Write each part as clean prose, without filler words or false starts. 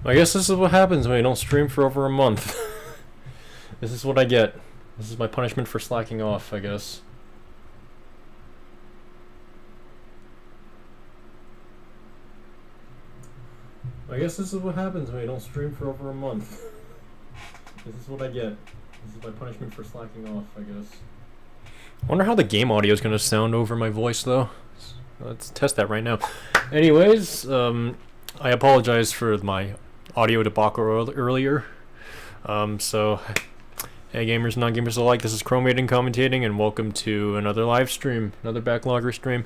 I guess this is what happens when you don't stream for over a month. This is what I get. This is my punishment for slacking off, I guess. I guess this is what happens when you don't stream for over a month. This is what I get. This is my punishment for slacking off, I guess. I wonder how the game audio is going to sound over my voice, though. Let's test that right now. Anyways, I apologize for my audio debacle earlier. Hey gamers, non-gamers alike, this is Crome commentating, and welcome to another live stream, another Backloggery stream.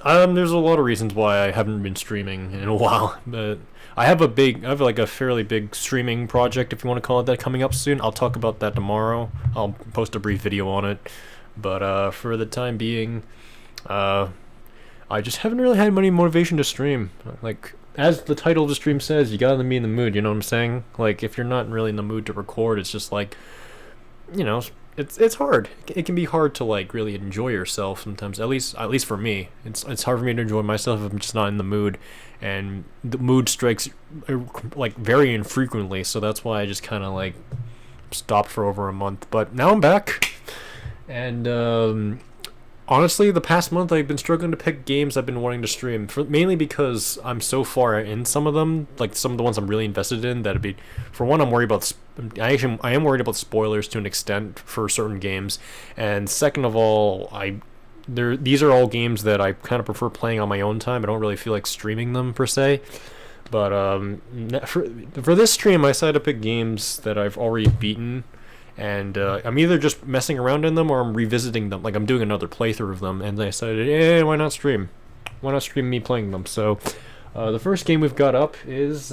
There's a lot of reasons why I haven't been streaming in a while, but I have like a fairly big streaming project, if you want to call it that, coming up soon. I'll talk about that tomorrow. I'll post a brief video on it, but for the time being, I just haven't really had any motivation to stream. Like, as the title of the stream says, you gotta be in the mood, you know what I'm saying? Like, if you're not really in the mood to record, it's just like, you know, it's hard. It can be hard to like really enjoy yourself sometimes. At least for me, it's hard for me to enjoy myself if I'm just not in the mood, and the mood strikes like very infrequently. So that's why I just kind of like stopped for over a month. But now I'm back, and honestly, the past month I've been struggling to pick games I've been wanting to stream, mainly because I'm so far in some of them, like some of the ones I'm really invested in. That'd be, for one, I'm worried about. I am worried about spoilers to an extent for certain games, and second of all, these are all games that I kind of prefer playing on my own time. I don't really feel like streaming them per se. But for this stream, I decided to pick games that I've already beaten. And I'm either just messing around in them or I'm revisiting them. Like, I'm doing another playthrough of them, and I decided, why not stream? Why not stream me playing them? So, the first game we've got up is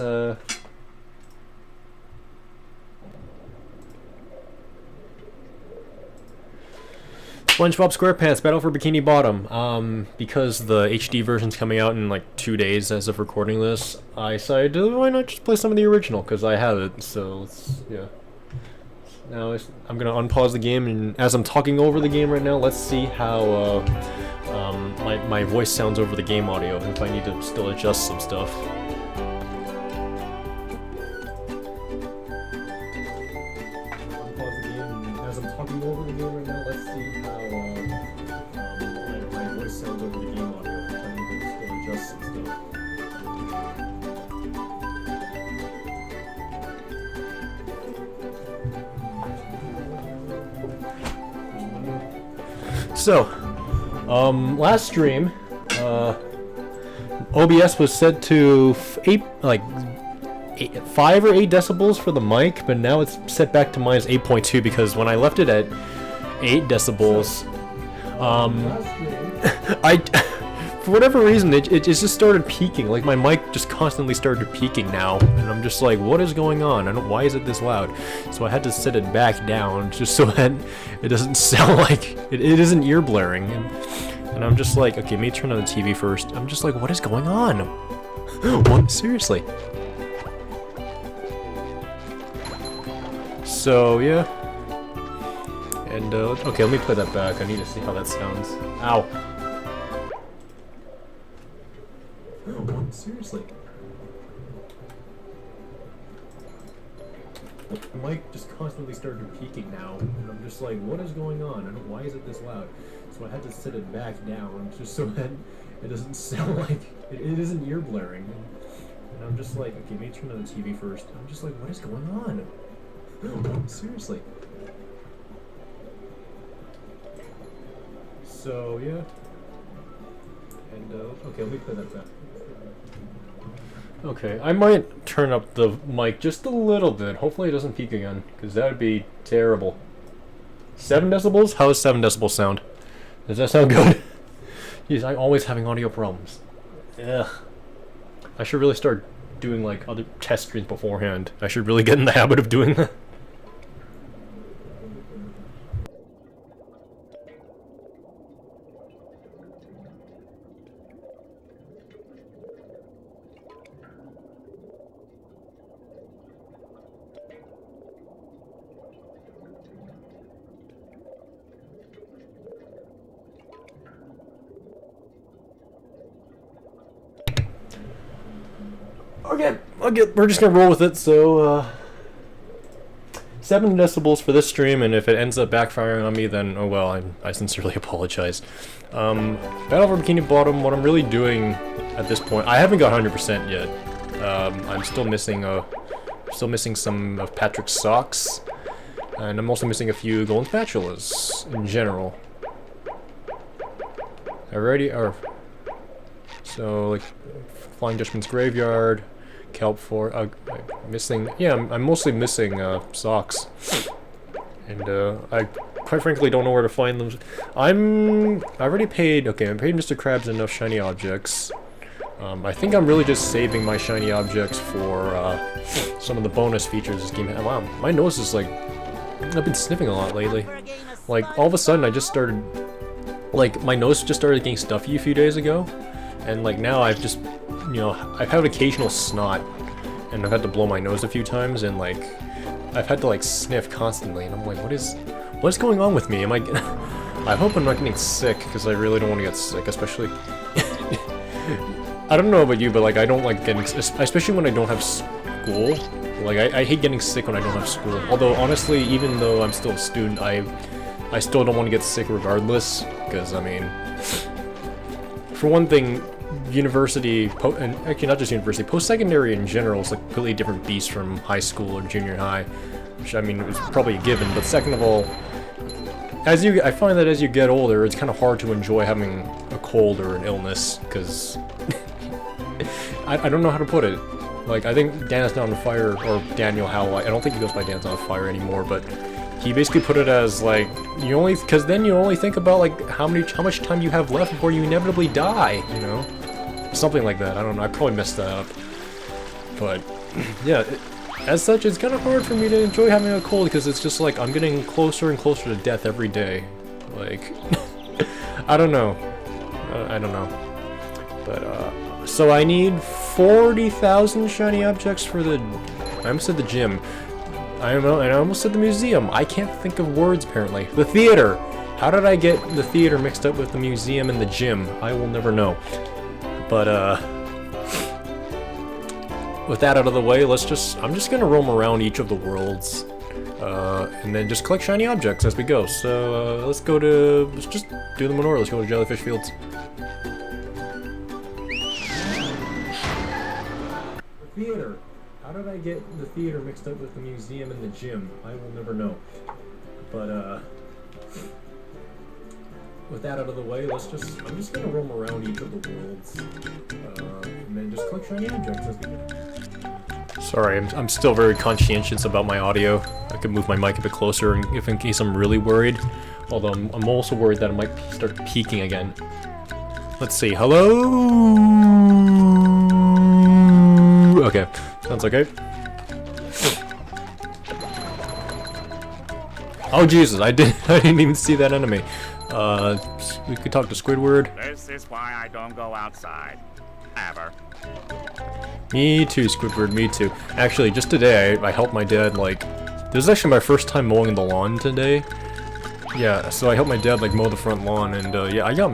SpongeBob SquarePants Battle for Bikini Bottom. Because the HD version's coming out in like 2 days as of recording this, I decided, why not just play some of the original? Because I have it, so yeah. Now I'm gonna unpause the game, and as I'm talking over the game right now, let's see how my voice sounds over the game audio, and if I need to still adjust some stuff. Unpause the game, and as I'm talking over the game right now, let's see how my voice sounds over the game audio, if I need to still adjust some stuff. So, last stream, OBS was set to 5 or 8 decibels for the mic, but now it's set back to minus 8.2 because when I left it at 8 decibels, for whatever reason, it just started peaking. Like, my mic just constantly started peaking now, and I'm just like, what is going on? Why is it this loud? So I had to set it back down just so that it doesn't sound like it isn't ear blaring. And I'm just like, okay, maybe turn on the TV first. I'm just like, what is going on? What? Seriously? So yeah. And okay, let me play that back. I need to see how that sounds. Ow. What? Seriously? The mic just constantly started peaking now, and I'm just like, what is going on? And why is it this loud? So I had to set it back down just so that it doesn't sound like it isn't ear blaring. And I'm just like, okay, maybe turn on the TV first. I'm just like, what is going on? What? Seriously? So yeah. And okay, let me play that back. Okay, I might turn up the mic just a little bit. Hopefully it doesn't peak again, because that would be terrible. 7 decibels? How does 7 decibels sound? Does that sound good? Jeez, I'm always having audio problems. Ugh. I should really start doing like other test streams beforehand. I should really get in the habit of doing that. we're just gonna roll with it, so, 7 decibels for this stream, and if it ends up backfiring on me, then, oh well, I sincerely apologize. Battle over Bikini Bottom, what I'm really doing at this point, I haven't got 100% yet. I'm still missing some of Patrick's socks, and I'm also missing a few golden spatulas, in general. So, like, Flying Dutchman's Graveyard, Kelp for I'm mostly missing socks, and I quite frankly don't know where to find them. I paid Mr. Krabs enough shiny objects. I think I'm really just saving my shiny objects for some of the bonus features this game has. Wow, my nose is like, I've been sniffing a lot lately. Like, all of a sudden I just started, like, my nose just started getting stuffy a few days ago, and like now I've just, you know, I've had occasional snot, and I've had to blow my nose a few times, and like, I've had to like sniff constantly, and I'm like, what is going on with me? Am I I hope I'm not getting sick, because I really don't want to get sick, especially I don't know about you, but like, I don't like getting, especially when I don't have school. Like, I hate getting sick when I don't have school. Although, honestly, even though I'm still a student, I still don't want to get sick regardless, because, I mean, for one thing, university, and actually not just university, post-secondary in general is like a completely different beast from high school or junior high, which, I mean, it was probably a given, but second of all, I find that as you get older, it's kind of hard to enjoy having a cold or an illness, because I don't know how to put it. Like, I think Dan is Not on Fire, or Daniel Howell, I don't think he goes by Dan's Not on Fire anymore, but he basically put it as, like, because then you only think about, like, how much time you have left before you inevitably die, you know? Something like that, I don't know, I probably messed that up. But, yeah, as such, it's kind of hard for me to enjoy having a cold, because it's just like, I'm getting closer and closer to death every day. Like, I don't know. I don't know. But, so I need 40,000 shiny objects for the, I almost said the gym. I almost said the museum. I can't think of words, apparently. The theater! How did I get the theater mixed up with the museum and the gym? I will never know. But, with that out of the way, I'm just gonna roam around each of the worlds, and then just collect shiny objects as we go. So, let's just do them in order. Let's go to Jellyfish Fields. Theater. How did I get the theater mixed up with the museum and the gym? I will never know. But, with that out of the way, I'm just gonna roam around each of the worlds, and then just collect shiny objects as we go. Sorry, I'm still very conscientious about my audio. I could move my mic a bit closer in case I'm really worried. Although I'm also worried that it might start peaking again. Let's see, hello? Okay, sounds okay. Oh Jesus, I didn't even see that enemy. We could talk to Squidward. This is why I don't go outside. Ever. Me too, Squidward, me too. Actually, just today, I helped my dad, like... This is actually my first time mowing the lawn today. Yeah, so I helped my dad, like, mow the front lawn, and, yeah, I got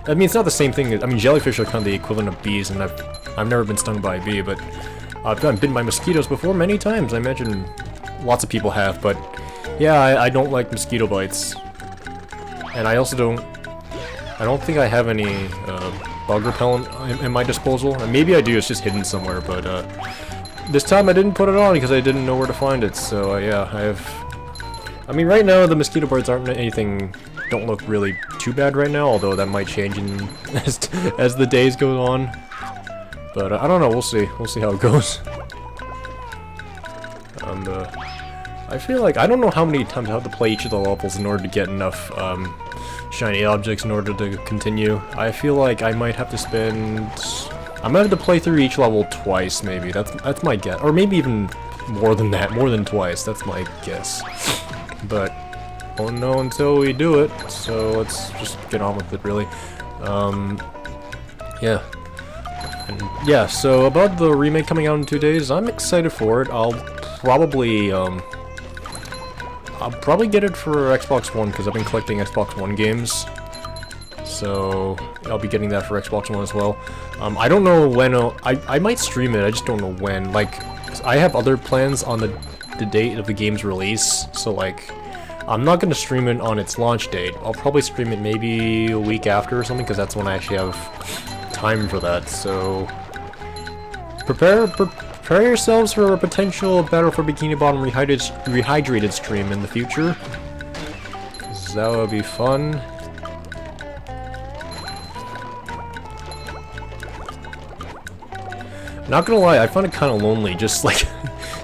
I mean, it's not the same thing. I mean, jellyfish are kind of the equivalent of bees, and I've never been stung by a bee, but I've gotten bitten by mosquitoes before many times. I imagine lots of people have, but yeah, I don't like mosquito bites. And I also I don't think I have any bug repellent in my disposal. And maybe I do, it's just hidden somewhere, but this time I didn't put it on because I didn't know where to find it, so yeah, I mean, right now the mosquito bites don't look really too bad right now, although that might change as the days go on. But I don't know, we'll see how it goes. And I feel like I don't know how many times I have to play each of the levels in order to get enough shiny objects in order to continue. I feel like I might have to play through each level twice, maybe. That's my guess, or maybe even more than that, more than twice. That's my guess. But won't know until we do it, so let's just get on with it, really. Yeah. And yeah, so about the remake coming out in 2 days, I'm excited for it. I'll probably get it for Xbox One, because I've been collecting Xbox One games. so I'll be getting that for Xbox One as well. I don't know when I might stream it. I just don't know when. Like, I have other plans on the date of the game's release, so like, I'm not gonna stream it on its launch date. I'll probably stream it maybe a week after or something, because that's when I actually have time for that. So prepare yourselves for a potential Battle for Bikini Bottom rehydrated stream in the future. That would be fun. Not gonna lie, I find it kind of lonely just like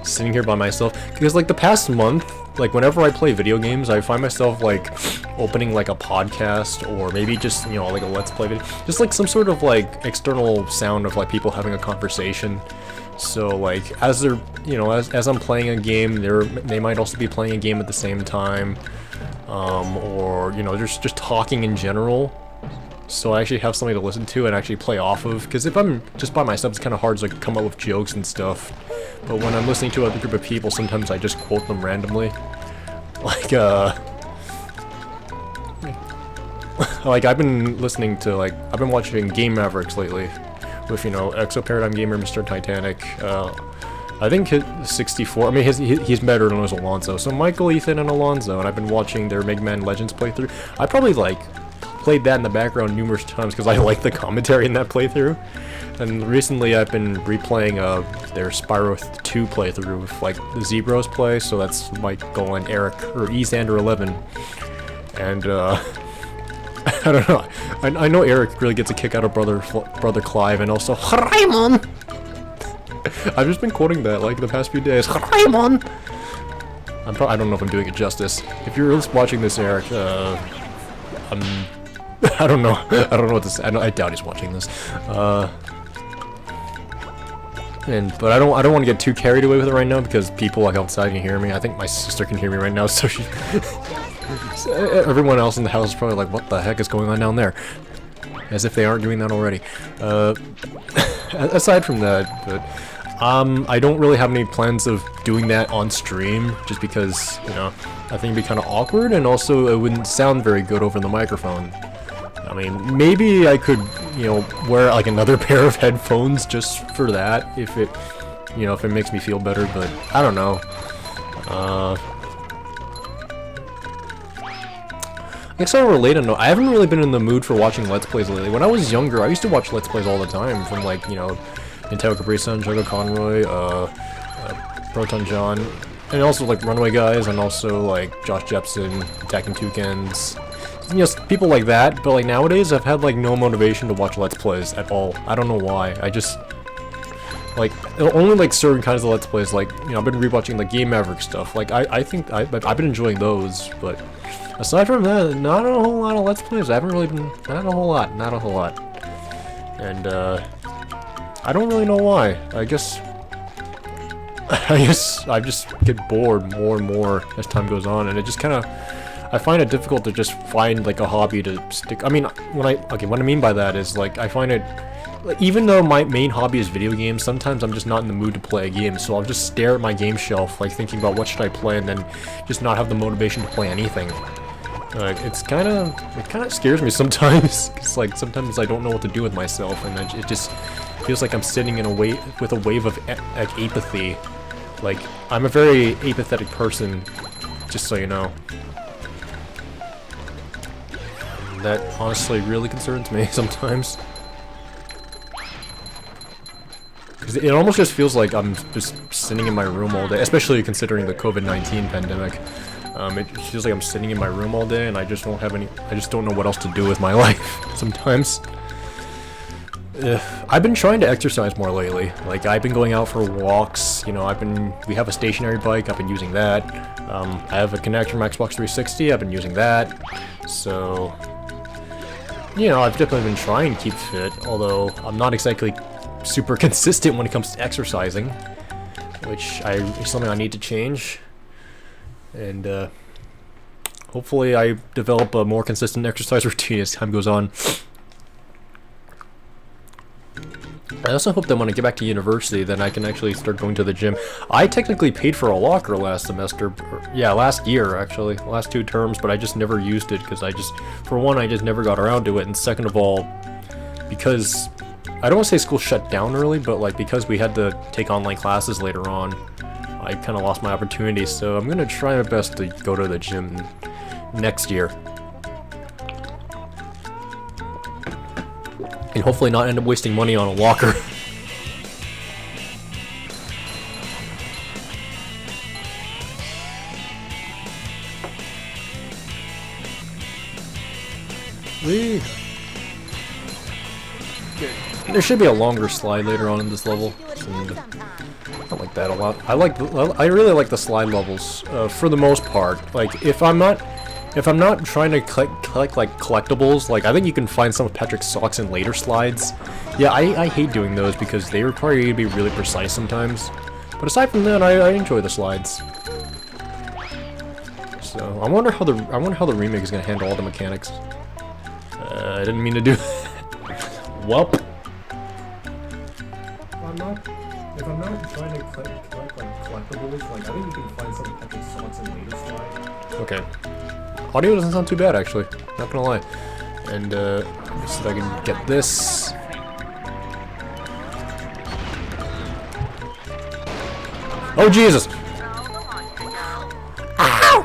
sitting here by myself, because like the past month, like whenever I play video games, I find myself like opening like a podcast, or maybe just, you know, like a let's play video, just like some sort of like external sound of like people having a conversation. So like as they're, you know, as I'm playing a game, they might also be playing a game at the same time, or you know, just talking in general. So I actually have something to listen to and actually play off of, because if I'm just by myself, it's kind of hard to like come up with jokes and stuff. But when I'm listening to a group of people, sometimes I just quote them randomly. Like, like I've been listening to, like, I've been watching Game Mavericks lately, with, you know, Exo Paradigm Gamer, Mr. Titanic, I think his 64, I mean, he's better than Alonzo, so Michael, Ethan, and Alonzo, and I've been watching their Mega Man Legends playthrough. I probably, like, played that in the background numerous times because I like the commentary in that playthrough. And recently I've been replaying their Spyro 2 playthrough with like the Zebros play, so that's Michael and Eric, or Easander11. And I don't know, I know Eric really gets a kick out of brother Clive, and also Raimon! I've just been quoting that like the past few days. Raimon! I don't know if I'm doing it justice. If you're watching this, Eric, I don't know. I don't know what to say. I doubt he's watching this. But I don't want to get too carried away with it right now, because people like outside can hear me. I think my sister can hear me right now, so she. Everyone else in the house is probably like, "What the heck is going on down there?" As if they aren't doing that already. Aside from that, but I don't really have any plans of doing that on stream, just because, you know, I think it'd be kind of awkward, and also it wouldn't sound very good over the microphone. I mean, maybe I could, you know, wear like another pair of headphones just for that, if it, you know, if it makes me feel better, but I don't know. I guess on a related note, I haven't really been in the mood for watching Let's Plays lately. When I was younger, I used to watch Let's Plays all the time, from like, you know, Nintendo Capri-Sun, Juggo Conroy, Proton John, and also like Runaway Guys, and also like Josh Jepson, Attacking Toucans. You know, people like that, but like nowadays I've had like no motivation to watch Let's Plays at all. I don't know why. I just like only like certain kinds of Let's Plays, like, you know, I've been rewatching like Game Maverick stuff. Like I think I've been enjoying those, but aside from that, not a whole lot of Let's Plays. I haven't really been, not a whole lot. And I don't really know why. I guess I just get bored more and more as time goes on, and it just kind of, I find it difficult to just find like a hobby to stick. I mean, what I mean by that is like I find it, like, even though my main hobby is video games, sometimes I'm just not in the mood to play a game, so I'll just stare at my game shelf, like thinking about what should I play, and then just not have the motivation to play anything. It kind of scares me sometimes. It's like sometimes I don't know what to do with myself, and it just feels like I'm sitting in a wave of apathy. Like, I'm a very apathetic person, just so you know. That honestly really concerns me sometimes. Because it almost just feels like I'm just sitting in my room all day, especially considering the COVID-19 pandemic. It feels like I'm sitting in my room all day, and I just don't know what else to do with my life sometimes. I've been trying to exercise more lately. Like, I've been going out for walks, you know, we have a stationary bike, I've been using that. I have a connector from Xbox 360, I've been using that. So, you know, I've definitely been trying to keep fit, although I'm not exactly super consistent when it comes to exercising, which is something I need to change. And hopefully I develop a more consistent exercise routine as time goes on. I also hope that when I get back to university, then I can actually start going to the gym. I technically paid for a locker last semester. Yeah, last year, actually. Last 2 terms, but I just never used it because for one, I just never got around to it. And second of all, because, I don't want to say school shut down early, but like because we had to take online classes later on, I kind of lost my opportunity. So I'm going to try my best to go to the gym next year. And hopefully not end up wasting money on a locker. There should be a longer slide later on in this level. I like that a lot. I really like the slide levels for the most part. Like if I'm not trying to collect like collectibles, like I think you can find some of Patrick's socks in later slides. Yeah, I hate doing those because they require you to be really precise sometimes. But aside from that, I enjoy the slides. So I wonder how the remake is gonna handle all the mechanics. I didn't mean to do that. Welp. If I'm not trying to collect like collectibles, like I think you can find some of Patrick's socks in later slides. Okay. Audio doesn't sound too bad, actually. Not gonna lie. And, let's see if I can get this. Oh, Jesus! Ow!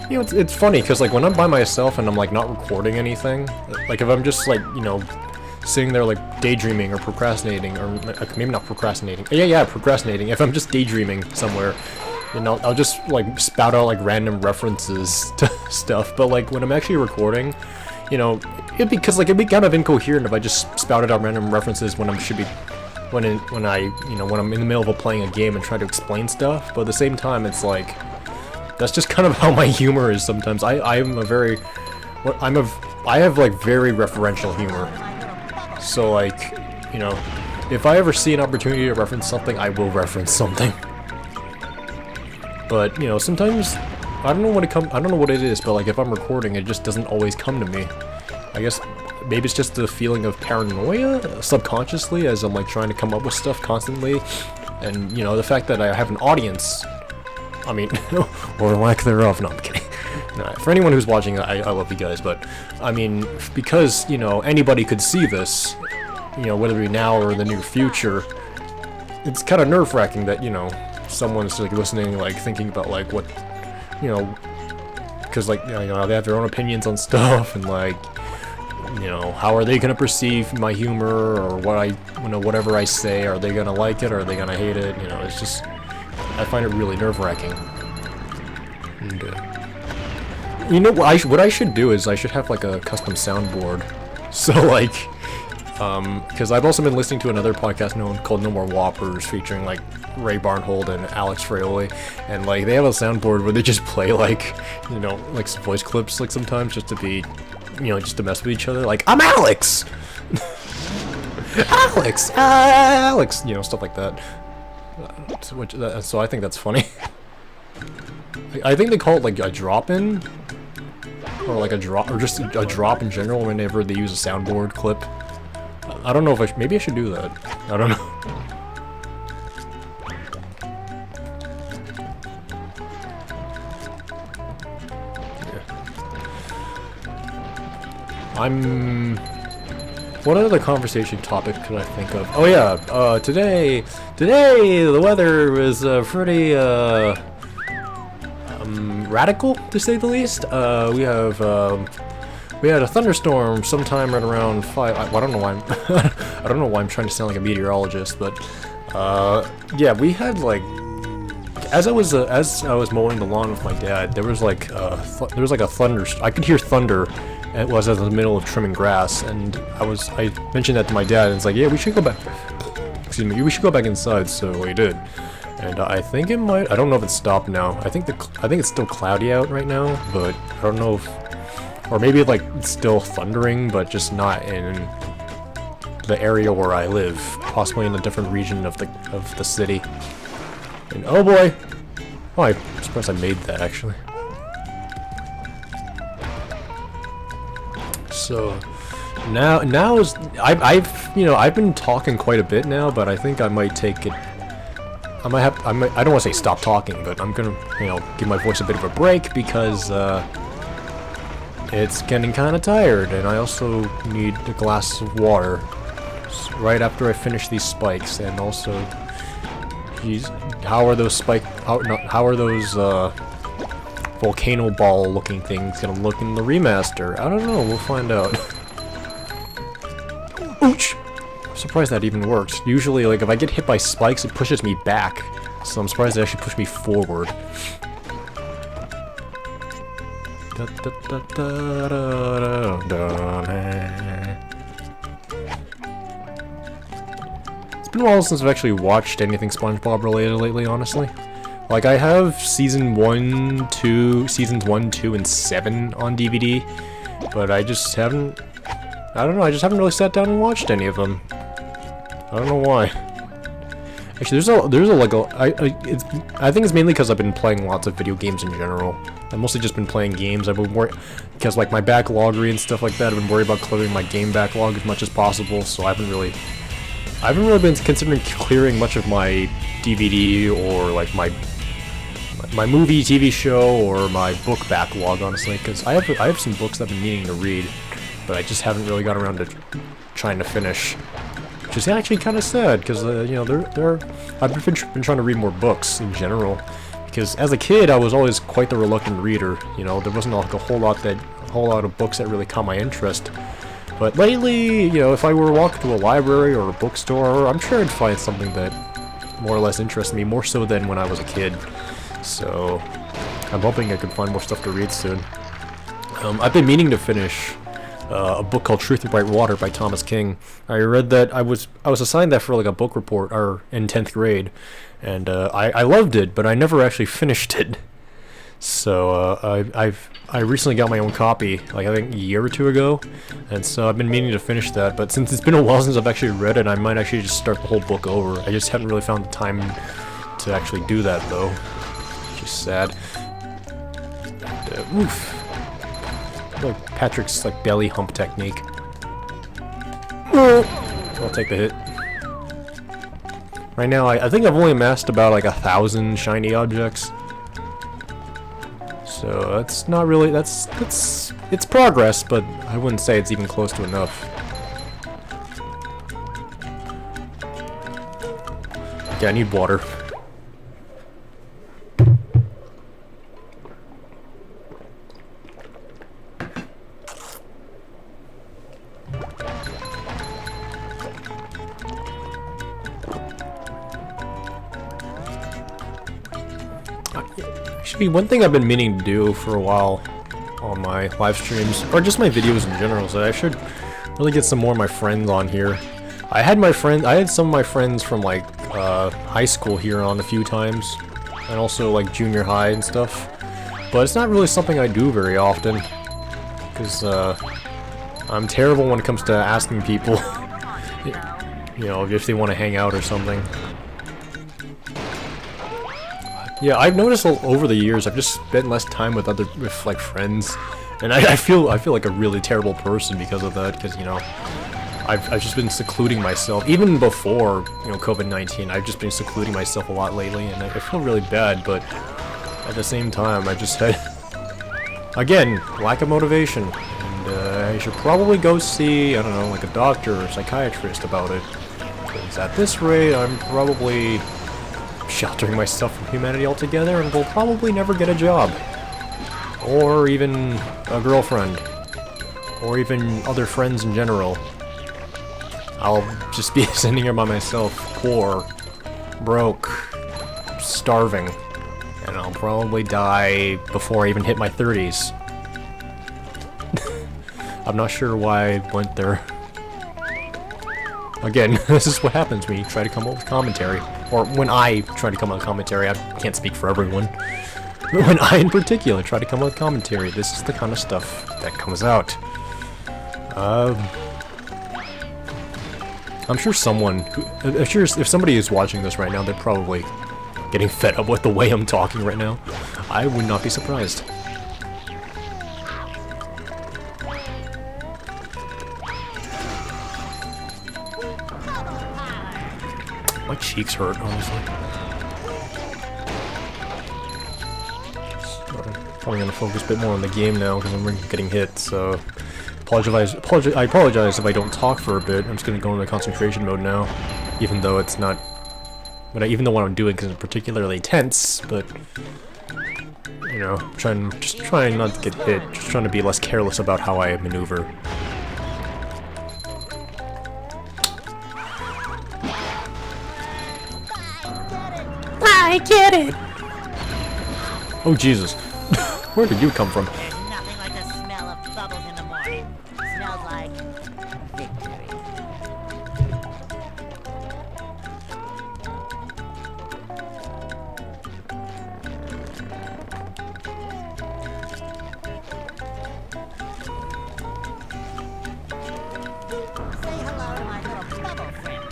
You know, it's funny, because, like, when I'm by myself and I'm, like, not recording anything, like, if I'm just, like, you know, sitting there, like, daydreaming or procrastinating, or maybe not procrastinating. Yeah, procrastinating. If I'm just daydreaming somewhere, then I'll just, like, spout out, like, random references to stuff. But, like, when I'm actually recording, you know, it'd be kind of incoherent if I just spouted out random references when I'm in the middle of playing a game and try to explain stuff. But at the same time, it's like, that's just kind of how my humor is sometimes. I have like very referential humor. So like, you know, if I ever see an opportunity to reference something, I will reference something. But, you know, sometimes I don't know what it is, but like if I'm recording, it just doesn't always come to me. I guess maybe it's just the feeling of paranoia subconsciously as I'm like trying to come up with stuff constantly. And, you know, the fact that I have an audience, I mean, or lack thereof. No, I'm kidding. No, for anyone who's watching, I love you guys, but, I mean, because, you know, anybody could see this, you know, whether it be now or in the near future, it's kind of nerve-wracking that, you know, someone's, like, listening, like, thinking about, like, what, you know, because, like, you know, they have their own opinions on stuff, and, like, you know, how are they gonna perceive my humor, or what you know, whatever I say, are they gonna like it, or are they gonna hate it, you know, it's just, I find it really nerve-wracking. And, you know, what I should do is I should have, like, a custom soundboard. So, like, because I've also been listening to another podcast called No More Whoppers, featuring, like, Ray Barnhold and Alex Fraioli, and, like, they have a soundboard where they just play, like, you know, like, some voice clips, like, sometimes, just to be, you know, just to mess with each other, like, I'm Alex! Alex! You know, stuff like that. So I think that's funny. I think they call it like a drop-in, or like a drop, or just a drop in general whenever they use a soundboard clip. I don't know if maybe I should do that. I don't know. Yeah. What other conversation topic could I think of? Oh yeah, today the weather was pretty radical, to say the least. We had a thunderstorm sometime right around 5. I don't know why I don't know why I'm trying to sound like a meteorologist, but yeah, we had like, as I was mowing the lawn with my dad, there was like a thunder. I could hear thunder. It was in the middle of trimming grass, and I mentioned that to my dad, and it's like, yeah, we should go back. Excuse me, we should go back inside. So we did, and I think it might. I don't know if it's stopped now. I think it's still cloudy out right now, but I don't know if, or maybe like it's still thundering, but just not in the area where I live. Possibly in a different region of the city. And oh boy! Oh, I'm surprised I made that, actually. So, now is... I've been talking quite a bit now, but I think I might take it... I don't want to say stop talking, but I'm gonna, give my voice a bit of a break, because, it's getting kind of tired, and I also need a glass of water right after I finish these spikes, and also, geez, how are those volcano ball looking things gonna look in the remaster? I don't know, we'll find out. Ouch! I'm surprised that even works. Usually, like, if I get hit by spikes, it pushes me back, so I'm surprised it actually pushed me forward. It's been a while since I've actually watched anything SpongeBob related lately, honestly. Like, I have seasons 1, 2, and 7 on DVD, but I just haven't... I don't know, I just haven't really sat down and watched any of them. I don't know why. Actually, I think it's mainly because I've been playing lots of video games in general. I've mostly just been playing games. I've been worried, because like my backloggery and stuff like that, I've been worried about clearing my game backlog as much as possible, so I haven't really been considering clearing much of my DVD or like my movie, TV show, or my book backlog, honestly, because I have some books that I've been meaning to read, but I just haven't really got around to trying to finish. Which is actually kind of sad, because I've been trying to read more books in general. Because as a kid, I was always quite the reluctant reader. There wasn't like a whole lot of books that really caught my interest. But lately, if I were to walk to a library or a bookstore, I'm sure I'd find something that more or less interests me, more so than when I was a kid. So, I'm hoping I can find more stuff to read soon. I've been meaning to finish a book called Truth and Bright Water by Thomas King. I read that I was assigned that for like a book report in 10th grade, and I loved it, but I never actually finished it. So I recently got my own copy, like I think a year or two ago, and so I've been meaning to finish that. But since it's been a while since I've actually read it, I might actually just start the whole book over. I just haven't really found the time to actually do that though, which is sad. And, oof. Like Patrick's like belly hump technique. I'll take the hit. Right now, I think I've only amassed about like 1,000 shiny objects. So that's not really it's progress, but I wouldn't say it's even close to enough. Okay, I need water. Actually, one thing I've been meaning to do for a while on my live streams, or just my videos in general, is that I should really get some more of my friends on here. I had some of my friends from like high school here on a few times, and also like junior high and stuff. But it's not really something I do very often, because I'm terrible when it comes to asking people, if they want to hang out or something. Yeah, I've noticed over the years I've just spent less time with like friends, and I feel like a really terrible person because of that. Because I've just been secluding myself even before COVID-19. I've just been secluding myself a lot lately, and I feel really bad. But at the same time, I just had again lack of motivation, and I should probably go see like a doctor or a psychiatrist about it. Because at this rate, I'm probably sheltering myself from humanity altogether, and will probably never get a job, or even a girlfriend, or even other friends in general. I'll just be sitting here by myself, poor, broke, starving, and I'll probably die before I even hit my 30s. I'm not sure why I went there. Again, this is what happens when you try to come up with commentary. Or when I try to come up with commentary. I can't speak for everyone. But when I, in particular, try to come up with commentary, this is the kind of stuff that comes out. I'm sure if somebody is watching this right now, they're probably getting fed up with the way I'm talking right now. I would not be surprised. My cheeks hurt, honestly. So, probably gonna focus a bit more on the game now because I'm getting hit. So, I apologize if I don't talk for a bit. I'm just gonna go into concentration mode now, even though it's not. Even though what I'm doing isn't particularly tense, but you know, just trying not to get hit. Just trying to be less careless about how I maneuver. I get it! Oh, Jesus. Where did you come from? There's nothing like the smell of bubbles in the morning. Smells like victory. Say hello to my little bubble friend.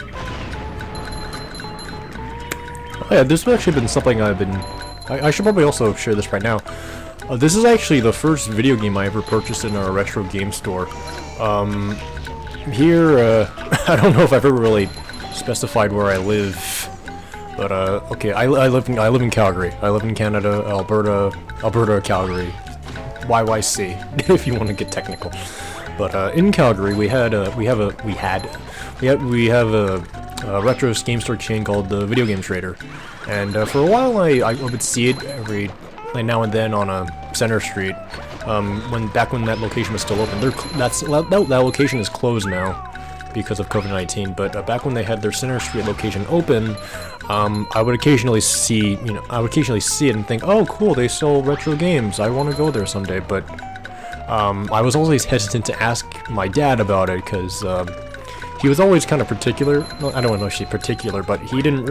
Oh yeah, this has actually been something I've been... I should probably also share this right now. This is actually the first video game I ever purchased in a retro game store. Here, I don't know if I've ever really specified where I live, but okay, I live in Calgary. I live in Canada, Alberta, Calgary, YYC, if you want to get technical. But in Calgary, we have a retro game store chain called the Video Game Trader, and for a while I would see it every now and then on a Center Street. Back when that location was still open, that location is closed now because of COVID-19. But back when they had their Center Street location open, I would occasionally see it and think, oh cool, they sell retro games. I want to go there someday. But I was always hesitant to ask my dad about it because he was always kind of particular. Well, I don't know if she's particular, but he doesn't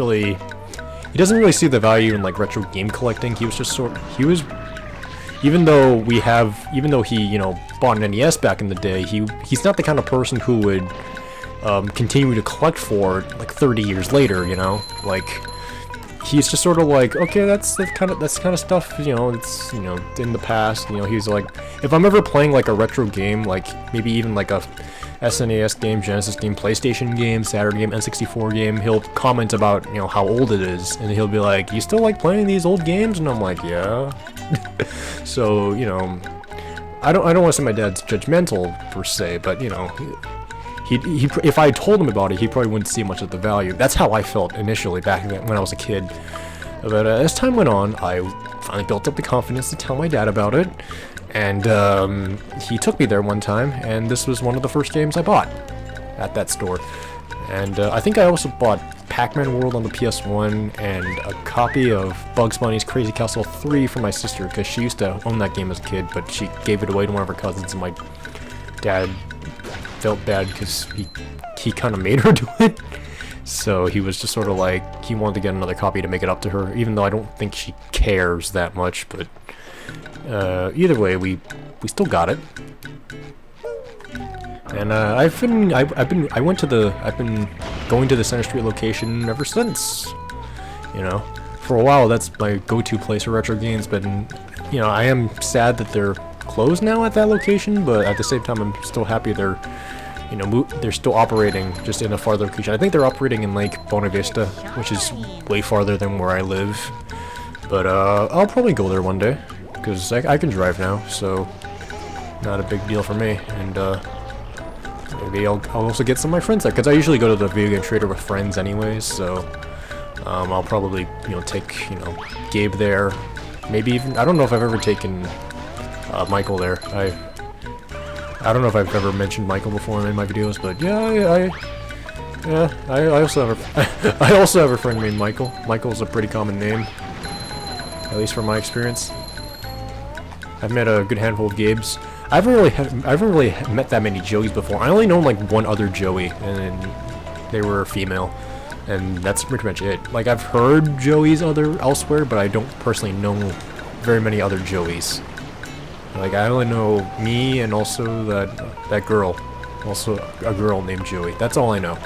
really see the value in like retro game collecting. He was just even though he bought an NES back in the day, he's not the kind of person who would continue to collect for it like 30 years later, you know? Like, he's just sort of like, okay, that's kind of stuff, you know, it's, you know, in the past, you know. He's like, if I'm ever playing like a retro game, like maybe even like a SNES game, Genesis game, PlayStation game, Saturn game, N64 game, he'll comment about, you know, how old it is, and he'll be like, you still like playing these old games? And I'm like, yeah. So, you know, I don't want to say my dad's judgmental per se, but you know, he if I told him about it, he probably wouldn't see much of the value. That's how I felt initially back then when I was a kid. But as time went on, I finally built up the confidence to tell my dad about it, and he took me there one time, and this was one of the first games I bought at that store. And I think I also bought Pac-Man World on the PS1 and a copy of Bugs Bunny's Crazy Castle 3 for my sister, because she used to own that game as a kid, but she gave it away to one of her cousins, and my dad felt bad because he kind of made her do it. So he was just sort of like, he wanted to get another copy to make it up to her, even though I don't think she cares that much. But either way, we still got it. And I've been going to the Center Street location ever since. You know, for a while that's my go-to place for retro games. But you know, I am sad that they're closed now at that location. But at the same time, I'm still happy they're, you know, they're still operating just in a farther location. I think they're operating in Lake Buena Vista, which is way farther than where I live. But I'll probably go there one day because I can drive now, so not a big deal for me. And maybe I'll also get some of my friends there, because I usually go to the Video Game Trader with friends anyways, so I'll probably, you know, take, you know, Gabe there. Maybe even, I don't know if I've ever taken Michael there. I don't know if I've ever mentioned Michael before in my videos, but yeah, I also have a friend named Michael. Michael's a pretty common name, at least from my experience. I've met a good handful of Gabes. I haven't really met that many Joeys before. I only know like one other Joey, and they were female, and that's pretty much it. Like, I've heard Joeys elsewhere, but I don't personally know very many other Joeys. Like, I only know me and also that girl, also a girl named Joey. That's all I know.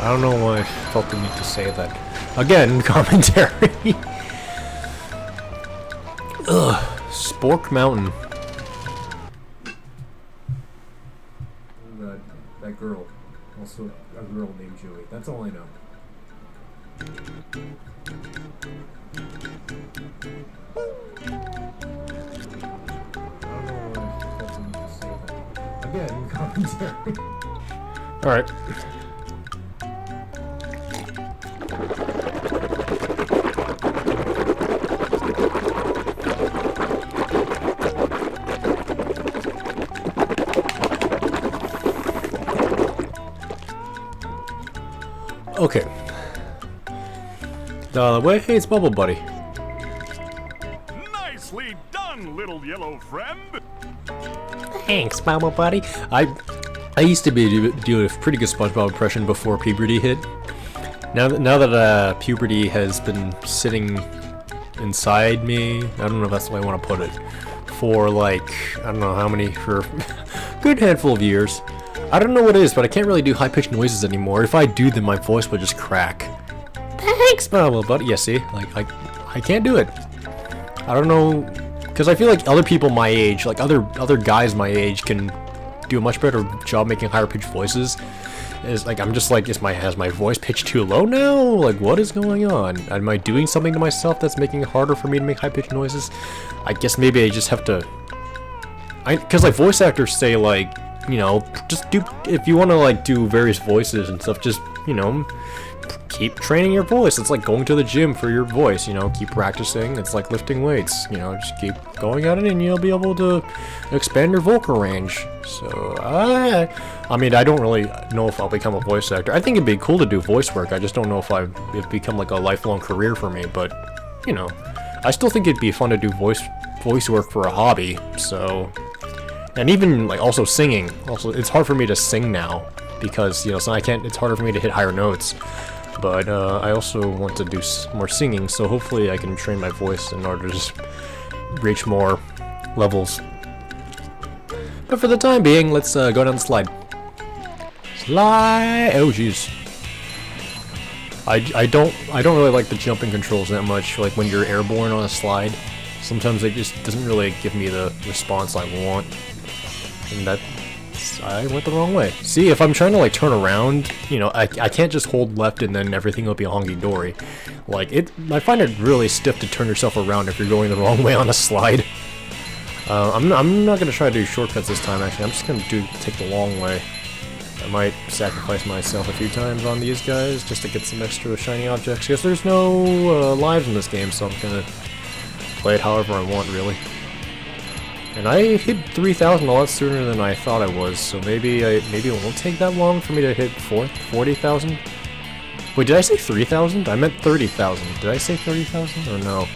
I don't know why I felt the need to say that. Again, commentary. Ugh. Spork Mountain. That girl. Also a girl named Joey. That's all I know. Again, commentary. Alright. Okay. Hey, it's Bubble Buddy. Nicely done, little yellow friend. Thanks, Bubble Buddy. I used to do a pretty good SpongeBob impression before puberty hit. Now that puberty has been sitting inside me, I don't know if that's the way I want to put it, for like, I don't know how many, for a good handful of years. I don't know what it is, but I can't really do high-pitched noises anymore. If I do, then my voice would just crack. Thanks, Bubble Buddy. Yeah, see? Like, I can't do it. I don't know, because I feel like other people my age, like other guys my age, can do a much better job making higher pitched voices. Is like I'm just like, has my voice pitched too low now? Like, what is going on? Am I doing something to myself that's making it harder for me to make high pitched noises? I guess maybe I just have to. Because like voice actors say, like, you know, just do, if you want to like do various voices and stuff, just, you know, keep training your voice. It's like going to the gym for your voice, you know, keep practicing. It's like lifting weights, you know, just keep going at it and you'll be able to expand your vocal range. So, I mean, I don't really know if I'll become a voice actor. I think it'd be cool to do voice work. I just don't know if it'd become like a lifelong career for me, but, you know, I still think it'd be fun to do voice work for a hobby, so. And even like also singing. Also, it's hard for me to sing now because, you know, so it's harder for me to hit higher notes. But I also want to do more singing, so hopefully I can train my voice in order to just reach more levels. But for the time being, let's go down the slide. Slide. Oh jeez. I don't really like the jumping controls that much. Like when you're airborne on a slide, sometimes it just doesn't really give me the response I want. And I went the wrong way. See, if I'm trying to like turn around, you know, I can't just hold left and then everything will be honky-dory. Like, I find it really stiff to turn yourself around if you're going the wrong way on a slide. I'm not gonna try to do shortcuts this time, actually. I'm just gonna take the long way. I might sacrifice myself a few times on these guys just to get some extra shiny objects, because there's no lives in this game, so I'm gonna play it however I want, really. And I hit 3,000 a lot sooner than I thought I was, so maybe it won't take that long for me to hit 40,000. Wait, did I say 3,000? I meant 30,000. Did I say 30,000 or no?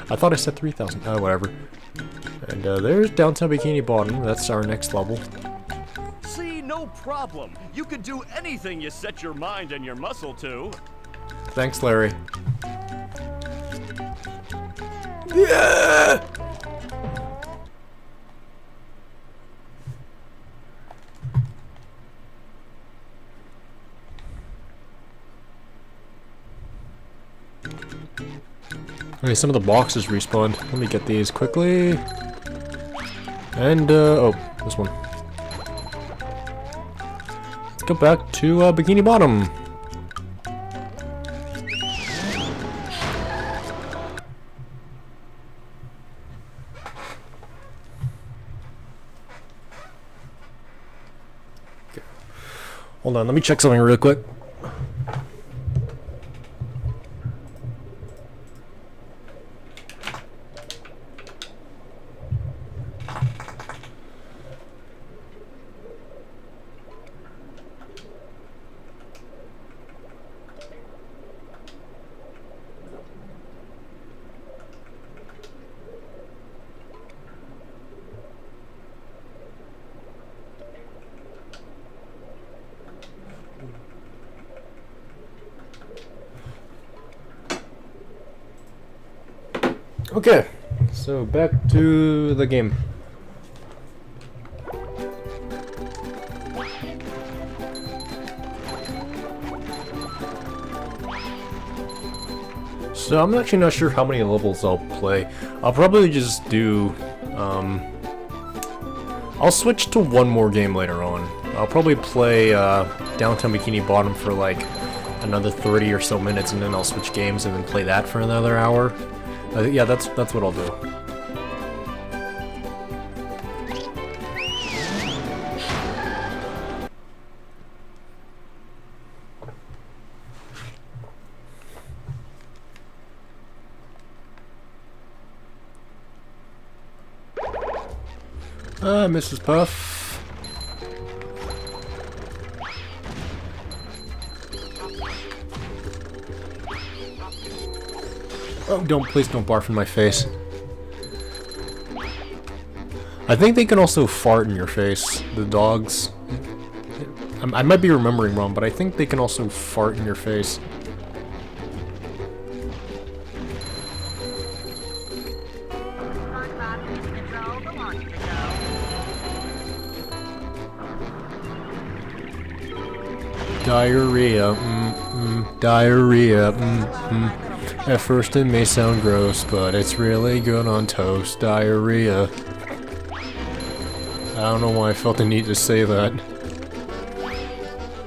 I thought I said 3,000. Oh, whatever. And there's Downtown Bikini Bottom. That's our next level. See, no problem. You can do anything you set your mind and your muscle to. Thanks, Larry. Yeah! Okay, some of the boxes respawned. Let me get these quickly. And, oh, this one. Let's go back to Bikini Bottom. Okay. Hold on, let me check something real quick. Okay, so back to the game. So I'm actually not sure how many levels I'll play. I'll probably just do, I'll switch to one more game later on. I'll probably play Downtown Bikini Bottom for like another 30 or so minutes, and then I'll switch games and then play that for another hour. Yeah, that's what I'll do. Mrs. Puff. Oh, please don't barf in my face. I think they can also fart in your face, the dogs. I might be remembering wrong, but I think they can also fart in your face. Diarrhea, diarrhea, At first it may sound gross, but it's really good on toast. Diarrhea. I don't know why I felt the need to say that.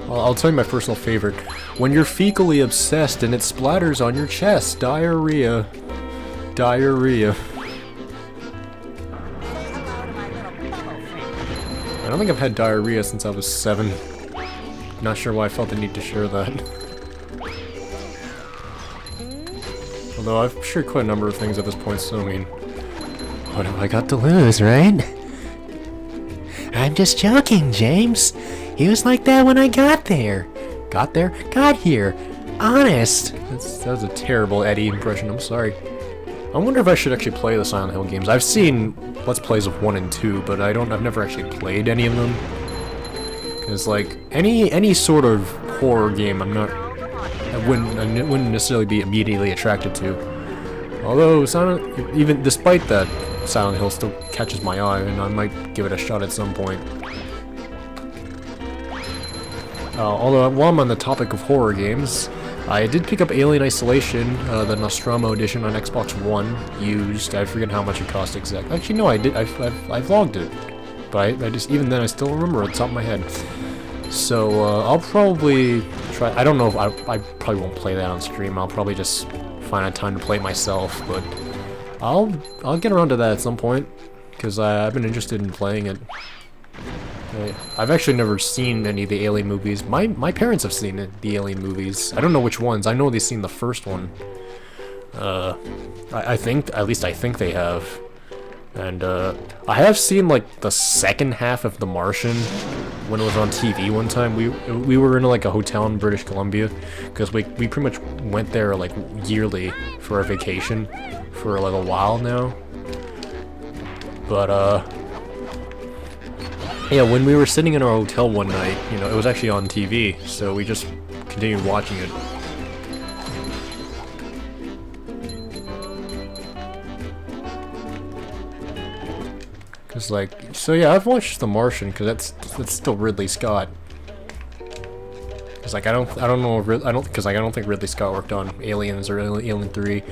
I'll tell you my personal favorite. When you're fecally obsessed and it splatters on your chest. Diarrhea. Diarrhea. I don't think I've had diarrhea since I was 7. Not sure why I felt the need to share that. Although I've shared quite a number of things at this point, so I mean... What have I got to lose, right? I'm just joking, James. He was like that when I got there. Got there? Got here. Honest. That was a terrible Eddie impression, I'm sorry. I wonder if I should actually play the Silent Hill games. I've seen Let's Plays of 1 and 2, but I've never actually played any of them. Because, like, any sort of horror game I wouldn't necessarily be immediately attracted to. Although, even despite that, Silent Hill still catches my eye, and I might give it a shot at some point. Although, while I'm on the topic of horror games, I did pick up Alien Isolation, the Nostromo edition on Xbox One, used. I forget how much it cost exactly. Actually, no, I did. I vlogged it, but I just even then I still remember at the top of my head. So I'll probably try. I don't know if I probably won't play that on stream. I'll probably just find a time to play it myself, but I'll get around to that at some point because I've been interested in playing it. I've actually never seen any of the Alien movies. My parents have seen it, the Alien movies. I don't know which ones. I know they've seen the first one. I think, at least I think they have. And I have seen like the second half of The Martian when it was on TV one time. We were in like a hotel in British Columbia because we pretty much went there like yearly for a vacation for like a while now. But yeah, when we were sitting in our hotel one night, you know, it was actually on TV, so we just continued watching it. Cause like, so yeah, I've watched The Martian, cause that's still Ridley Scott. Cause like I don't think Ridley Scott worked on Aliens or Alien 3.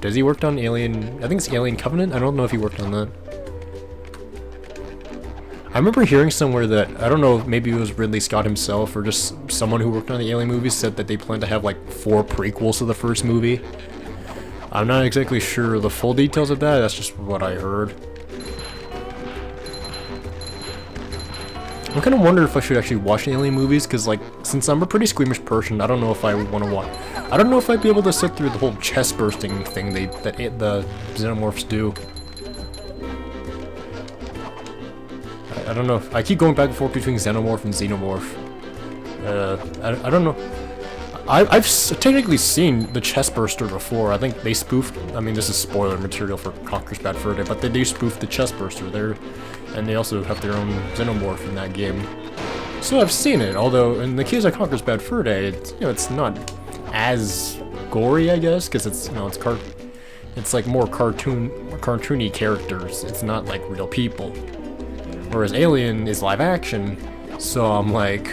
Does he worked on Alien? I think it's Alien Covenant. I don't know if he worked on that. I remember hearing somewhere that, I don't know if maybe it was Ridley Scott himself or just someone who worked on the Alien movies said that they plan to have like 4 prequels to the first movie. I'm not exactly sure the full details of that, that's just what I heard. I kind of wonder if I should actually watch the Alien movies, because like, since I'm a pretty squeamish person, I don't know if I want to watch. I don't know if I'd be able to sit through the whole chest bursting thing that the xenomorphs do. I don't know. I keep going back and forth between xenomorph and xenomorph. I don't know. I've technically seen the chestburster before. I think they spoofed. I mean, this is spoiler material for Conker's Bad Fur Day, but they do spoof the chestburster there, and they also have their own xenomorph in that game. So I've seen it. Although in the case of Conker's Bad Fur Day, it's not as gory, I guess, because it's it's like more cartoony characters. It's not like real people. Whereas Alien is live action, so I'm like,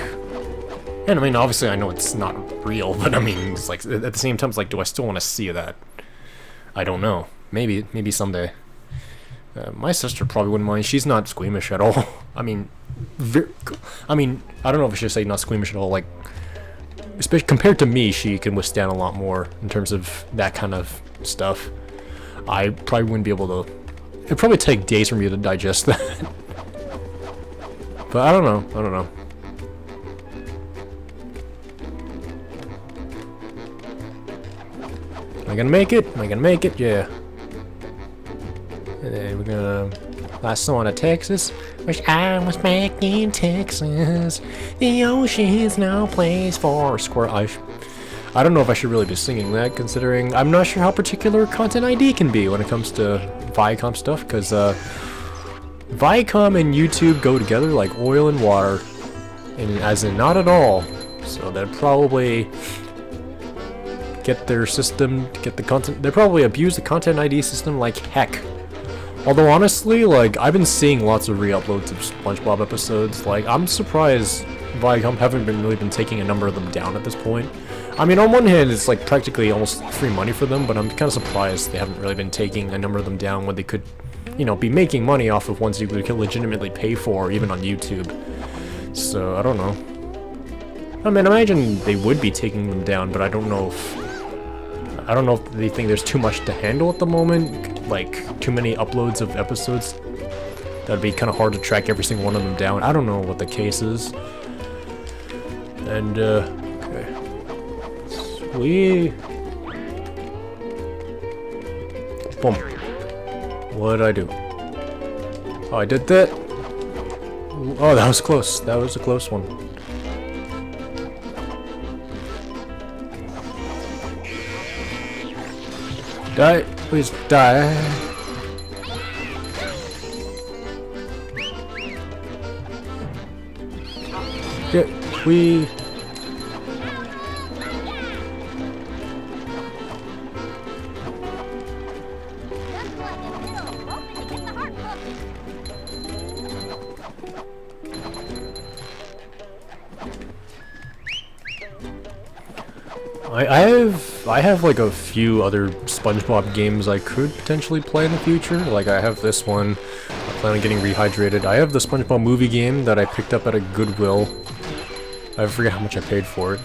and I mean, obviously I know it's not real, but I mean, it's like, at the same time, it's like, do I still want to see that? I don't know. Maybe someday. My sister probably wouldn't mind. She's not squeamish at all. I mean, I don't know if I should say not squeamish at all. Like, especially compared to me, she can withstand a lot more in terms of that kind of stuff. I probably wouldn't be able to. It'd probably take days for me to digest that. But I don't know. I don't know. Am I gonna make it? Am I gonna make it? Yeah. And then we're gonna last song to Texas. Wish I was back in Texas. The ocean is no place for squirrel. I don't know if I should really be singing that, considering I'm not sure how particular Content ID can be when it comes to Viacom stuff, because Viacom and YouTube go together like oil and water, and as in not at all. So they'd probably get their system, get the content. They probably abuse the Content ID system like heck. Although honestly, like, I've been seeing lots of re-uploads of SpongeBob episodes. Like, I'm surprised Viacom haven't really been taking a number of them down at this point. I mean, on one hand, it's like practically almost free money for them, but I'm kind of surprised they haven't really been taking a number of them down when they could, you know, be making money off of ones you could legitimately pay for, even on YouTube. So, I don't know. I mean, I imagine they would be taking them down, but I don't know if they think there's too much to handle at the moment, like too many uploads of episodes. That'd be kind of hard to track every single one of them down. I don't know what the case is. And okay. Sweet. Boom. What did I do? Oh, I did that. Oh, that was close. That was a close one. Die, please die. Get we. I have like a few other SpongeBob games I could potentially play in the future. Like I have this one. I plan on getting Rehydrated. I have the SpongeBob movie game that I picked up at a Goodwill. I forget how much I paid for it.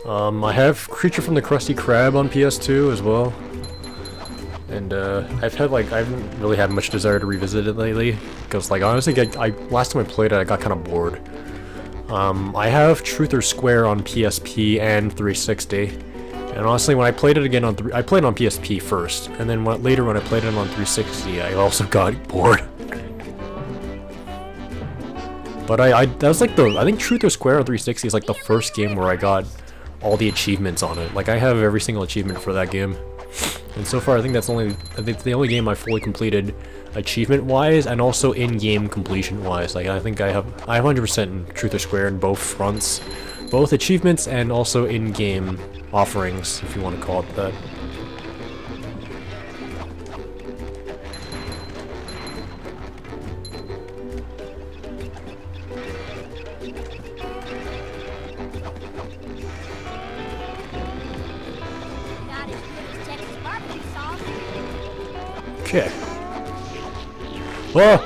I have Creature from the Krusty Krab on PS2 as well. And I haven't really had much desire to revisit it lately, because like honestly, last time I played it, I got kind of bored. I have Truth or Square on PSP and 360, and honestly, when I played it again I played it on PSP first, and then later when I played it on 360, I also got bored. But that was like I think Truth or Square on 360 is like the first game where I got all the achievements on it. Like I have every single achievement for that game, and so far I think it's the only game I fully completed achievement-wise and also in-game completion-wise. Like I think I have 100% in Truth or Square in both fronts, both achievements and also in-game offerings, if you want to call it that. Okay. Oh!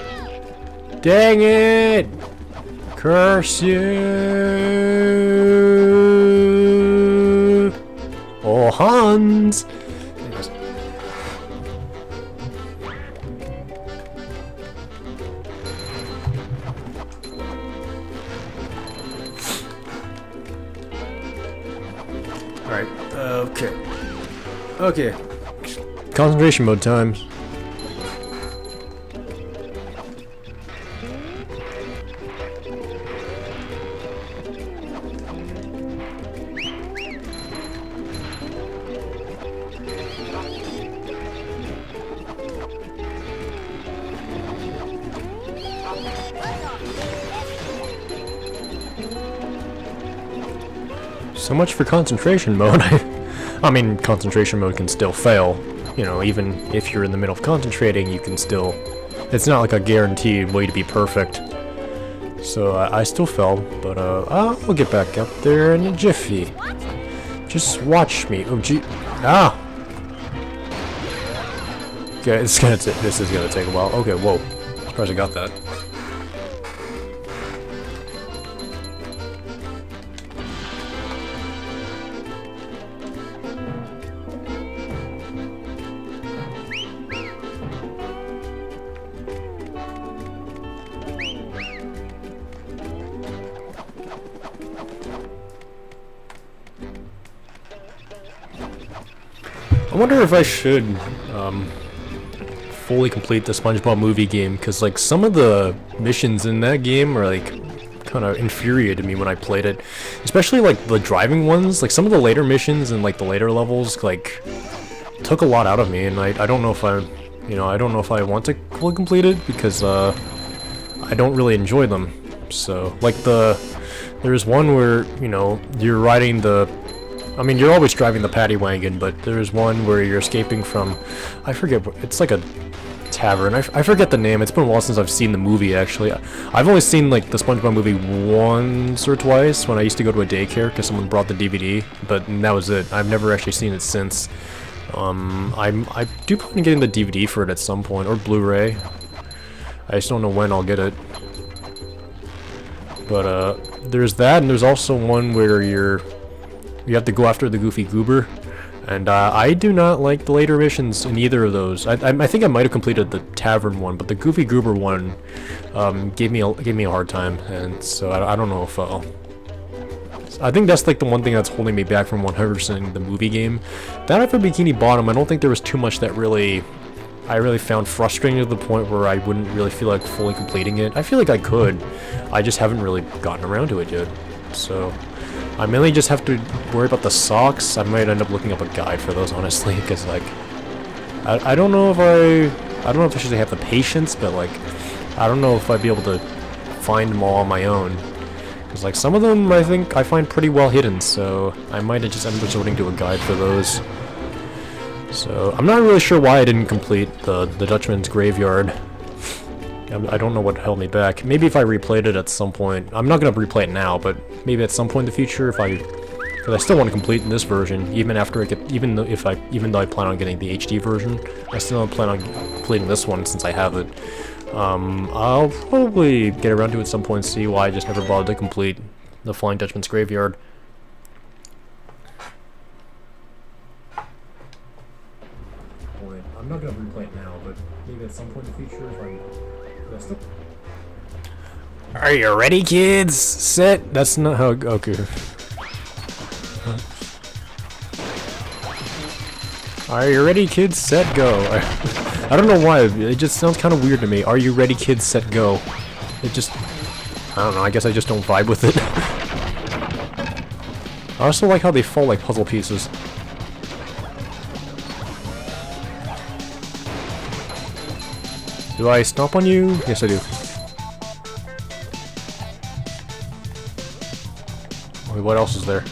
Dang it! Curse you! Oh, Hans! Anyways. Alright, okay. Okay. Concentration mode times. So much for concentration mode. I mean, concentration mode can still fail. You know, even if you're in the middle of concentrating, you can still... It's not like a guaranteed way to be perfect. So I still fell, but I'll get back up there in a jiffy. Just watch me. Oh, gee. Ah! this is gonna take a while. Okay, whoa. Surprised I got that. I wonder if I should fully complete the SpongeBob movie game, because like some of the missions in that game are like kind of infuriated me when I played it, especially like the driving ones. Like some of the later missions and like the later levels like took a lot out of me, and I don't know if I don't know if I want to fully complete it because I don't really enjoy them. So like there's one where you're riding you're always driving the paddy wagon, but there's one where you're escaping from, I forget, it's like a tavern. I forget the name. It's been a while since I've seen the movie, actually. I've only seen, like, the SpongeBob movie once or twice when I used to go to a daycare because someone brought the DVD, but that was it. I've never actually seen it since. I do plan on getting the DVD for it at some point, or Blu-ray. I just don't know when I'll get it. But, there's that, and there's also one where you have to go after the Goofy Goober, and I do not like the later missions in either of those. I think I might have completed the Tavern one, but the Goofy Goober one gave me a hard time, and so I don't know if I think that's like the one thing that's holding me back from 100%ing the movie game. That after Bikini Bottom, I don't think there was too much that I really found frustrating to the point where I wouldn't really feel like fully completing it. I feel like I could, I just haven't really gotten around to it yet, so I mainly just have to worry about the socks. I might end up looking up a guide for those, honestly, because like I don't know if I don't know if I should have the patience, but like I don't know if I'd be able to find them all on my own. Because like some of them I think I find pretty well hidden, so I might have just end up resorting to a guide for those. So I'm not really sure why I didn't complete the Dutchman's Graveyard. I don't know what held me back. Maybe if I replayed it at some point. I'm not gonna replay it now, but maybe at some point in the future, because I still want to complete in this version, even though I plan on getting the HD version, I still don't plan on completing this one since I have it. I'll probably get around to it at some point and see why I just never bothered to complete the Flying Dutchman's Graveyard. I'm not gonna replay it now, but maybe at some point in the future if I'm... Are you ready, kids? Set. That's not how. Okay. Are you ready, kids? Set. Go. I don't know why. It just sounds kind of weird to me. Are you ready, kids? Set. Go. It just. I don't know. I guess I just don't vibe with it. I also like how they fall like puzzle pieces. Do I stomp on you? Yes, I do. Wait, what else is there?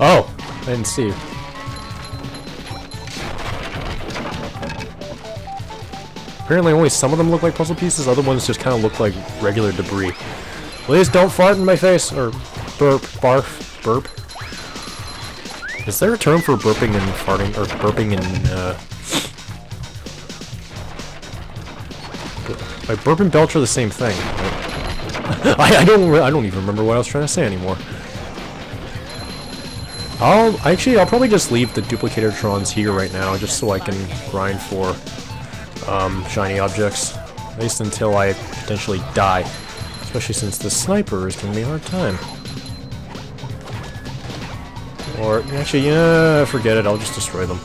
Oh! I didn't see. Apparently only some of them look like puzzle pieces, other ones just kind of look like regular debris. Please don't fart in my face! Or burp. Barf. Burp. Is there a term for burping and farting? Or burping and, like, burp and belch are the same thing. I don't even remember what I was trying to say anymore. I'll probably just leave the duplicator-trons here right now, just so I can grind for shiny objects. At least until I potentially die. Especially since the sniper is giving me a hard time. Or, actually, yeah, forget it, I'll just destroy them.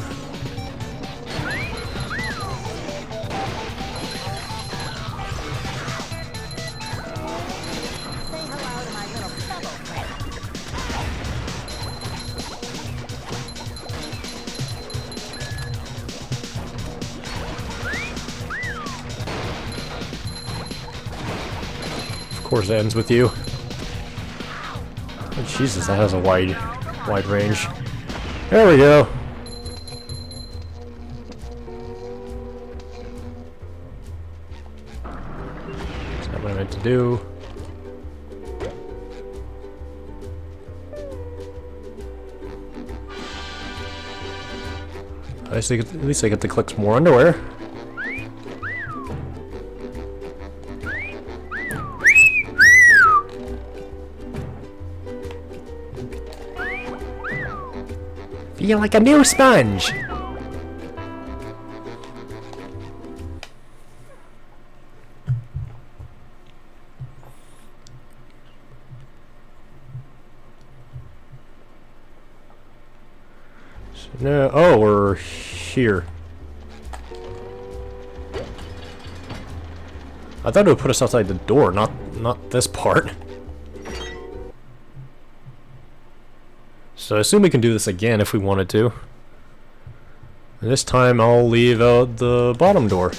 Of course, it ends with you. Oh, Jesus, that has a wide range. There we go. That's not what I meant to do. At least I get to collect some more underwear. Feel like a new sponge. So now, oh, we're here. I thought it would put us outside the door, not this part. So I assume we can do this again if we wanted to. And this time I'll leave out the bottom door.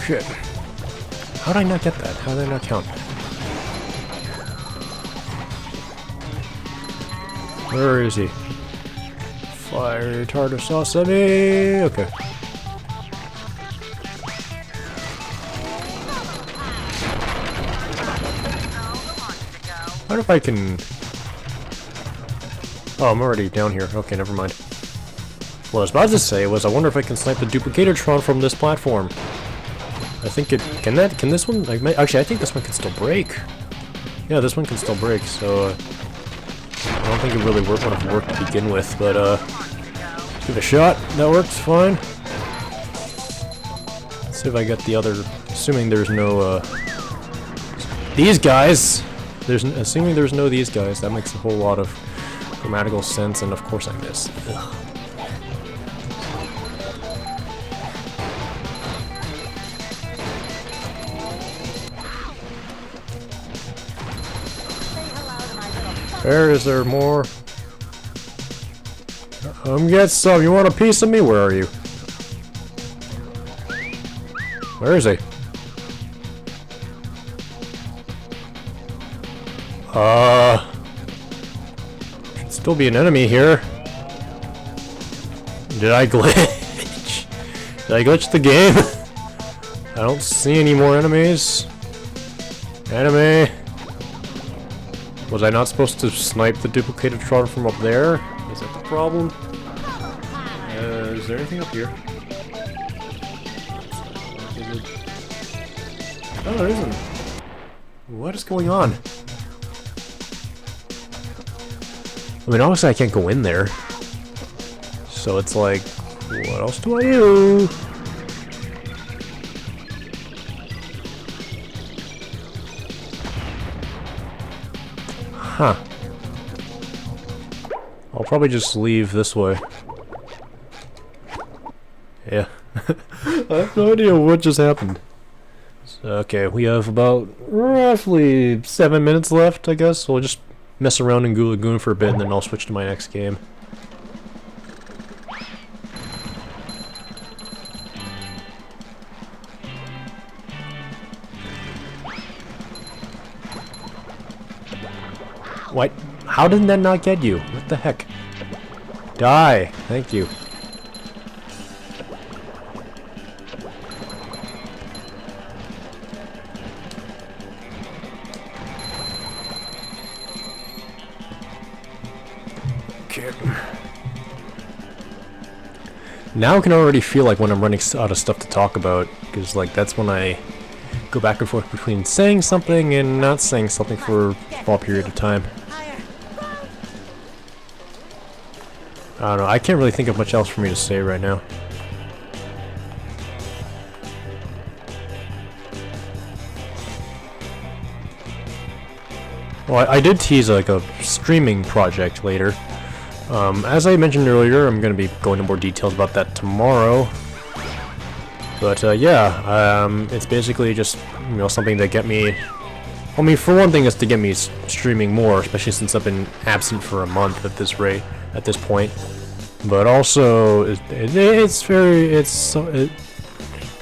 Shit. How did I not get that? How did I not count? Where is he? Fire tartar sauce at me! Okay. I wonder if I can... Oh, I'm already down here. Okay, never mind. What I was about to say was I wonder if I can snipe the Duplicator-tron from this platform. I think it... Can this one... Actually, I think this one can still break. Yeah, this one can still break, so... I don't think it really would have worked to begin with, but, let's give it a shot. That works fine. Let's see if I get the other... Assuming there's no, these guys! Assuming there's no these guys, that makes a whole lot of grammatical sense, and of course I miss. Ugh. Where is there more? Get some. You want a piece of me? Where are you? Where is he? Should still be an enemy here. Did I glitch? Did I glitch the game? I don't see any more enemies. Enemy. Was I not supposed to snipe the duplicated tron from up there? Is that the problem? Is there anything up here? Oh, there isn't. What is going on? I mean, obviously I can't go in there. So it's like, what else do I do? Huh. I'll probably just leave this way. Yeah. I have no idea what just happened. So, okay, we have about roughly 7 minutes left, I guess. So we'll just mess around in Goo Lagoon for a bit, and then I'll switch to my next game. What? How did that not get you? What the heck? Die! Thank you. Okay. Now I can already feel like when I'm running out of stuff to talk about, because like that's when I go back and forth between saying something and not saying something for a small period of time. I don't know, I can't really think of much else for me to say right now. Well, I did tease like a streaming project later. As I mentioned earlier, I'm going to be going into more details about that tomorrow. But yeah, it's basically just, you know, something to get me... I mean, for one thing, it's to get me streaming more, especially since I've been absent for a month at this rate, at this point. But also,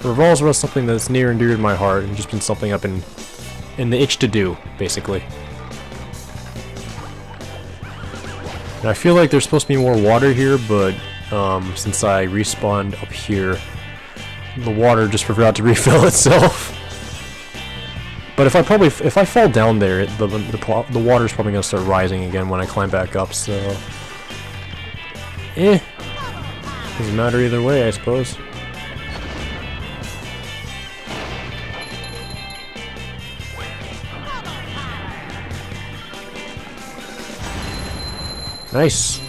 revolves around something that's near and dear to my heart, and just been something I've been in the itch to do, basically. And I feel like there's supposed to be more water here, but since I respawned up here, the water just forgot to refill itself. But if I fall down there, the water's probably gonna start rising again when I climb back up. So, doesn't matter either way, I suppose. Nice.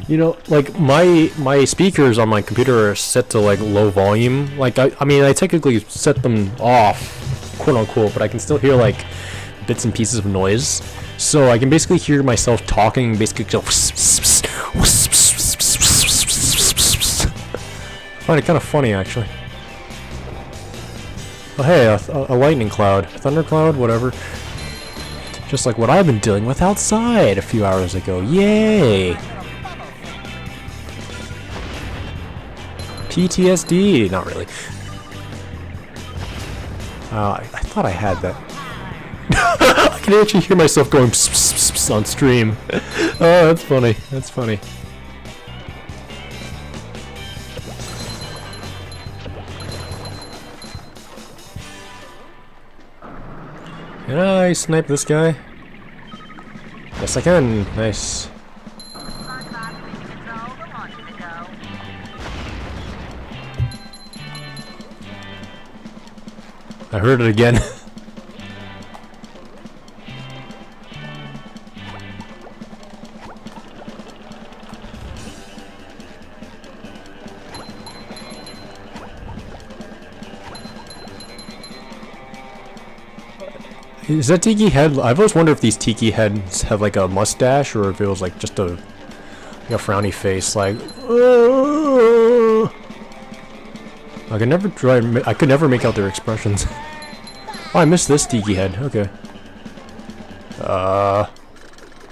You know, like my speakers on my computer are set to like low volume. Like I mean I technically set them off, quote unquote, but I can still hear like bits and pieces of noise. So I can basically hear myself talking, basically go find it kind of funny actually. Oh hey, a lightning cloud, thunder cloud, whatever. Just like what I've been dealing with outside a few hours ago. Yay! PTSD. Not really. I thought I had that. I can actually hear myself going pss, pss, pss, pss on stream. Oh, that's funny. That's funny. Can I snipe this guy? Yes, I can. Nice. I heard it again. Is that Tiki Head? I've always wondered if these Tiki Heads have like a mustache or if it was like just a frowny face, like. I could never make out their expressions. Oh, I missed this Tiki Head. Okay.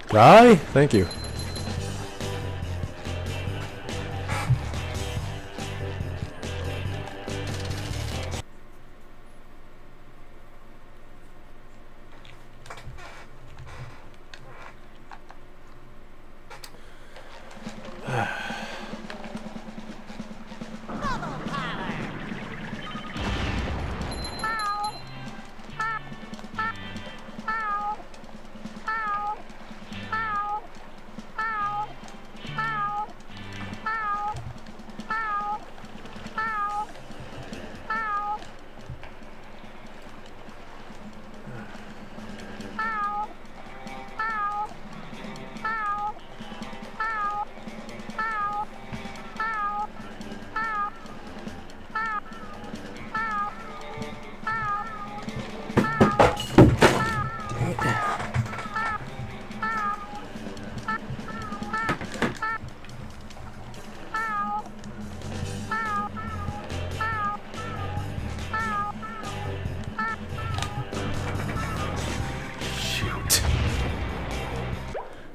Guy? Thank you.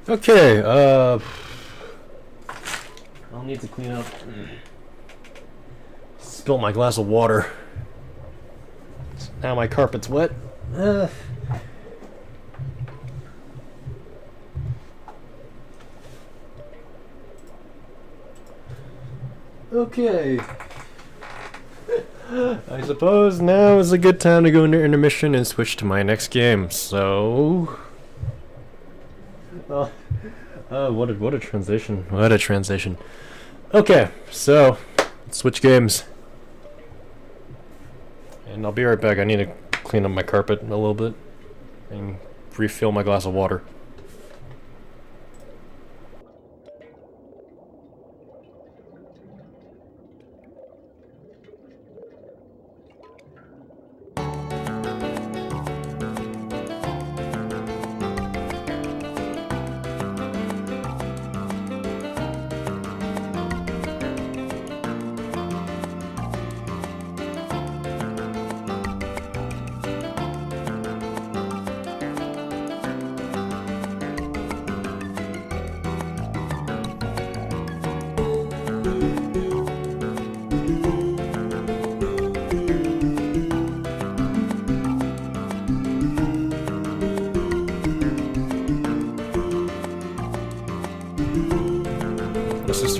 Okay, I'll need to clean up. Spilled my glass of water. Now my carpet's wet. Okay. I suppose now is a good time to go into intermission and switch to my next game, so... what a transition. What a transition. Okay, so let's switch games. And I'll be right back. I need to clean up my carpet a little bit and refill my glass of water.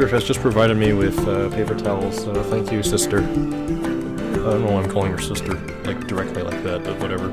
sister has just provided me with paper towels, so thank you, sister. I don't know why I'm calling her sister, like, directly like that, but whatever.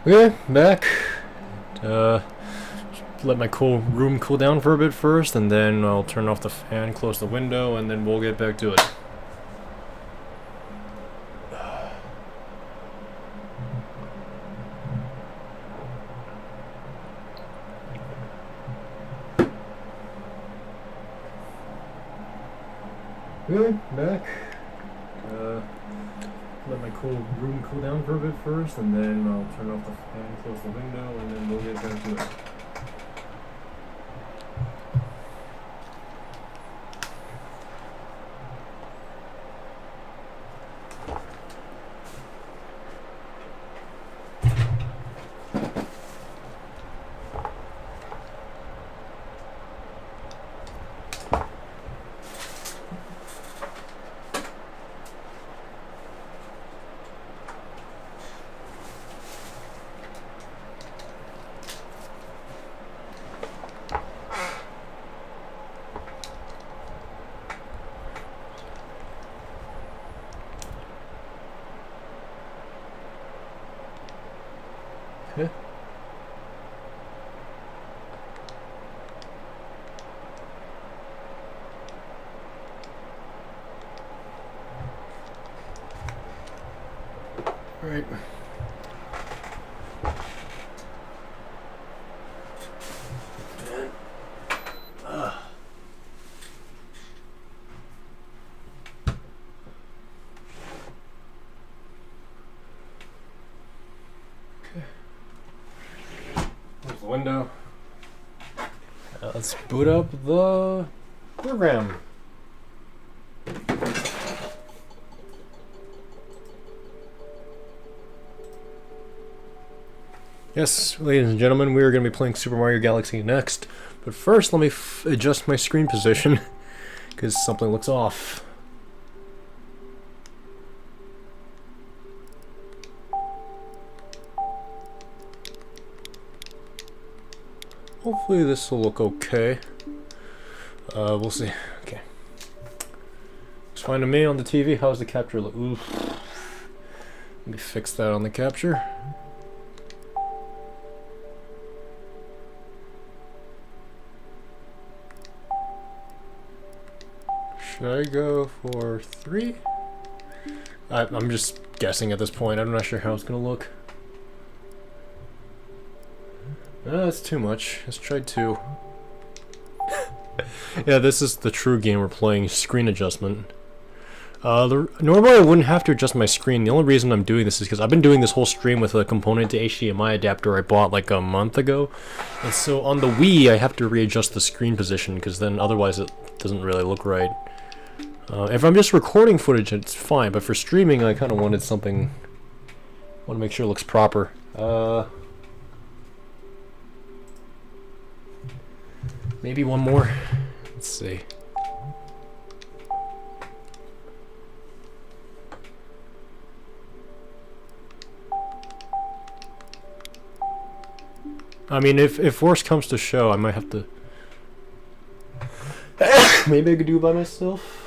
Okay, back. Let my room cool down for a bit first, and then I'll turn off the fan, close the window, and then we'll get back to it. Good, back. Let my room cool down for a bit first, and then I'll turn off the fan, close the window, and then we'll get back to it. Okay. All right. There's the window. Let's boot up the program. Yes, ladies and gentlemen, we are going to be playing Super Mario Galaxy next. But first, let me adjust my screen position, because something looks off. Hopefully this will look okay. We'll see. Okay. It's fine to me on the TV. How's the capture look? Oof. Let me fix that on the capture. Should I go for 3? I'm just guessing at this point. I'm not sure how it's gonna look. That's too much. Let's try 2. Yeah, this is the true game we're playing, screen adjustment. Normally I wouldn't have to adjust my screen. The only reason I'm doing this is because I've been doing this whole stream with a component to HDMI adapter I bought like a month ago. And so on the Wii I have to readjust the screen position because then otherwise it doesn't really look right. If I'm just recording footage it's fine, but for streaming I kind of wanted something... I want to make sure it looks proper. Maybe one more. Let's see. I mean, if worse comes to show, I might have to... Maybe I could do it by myself?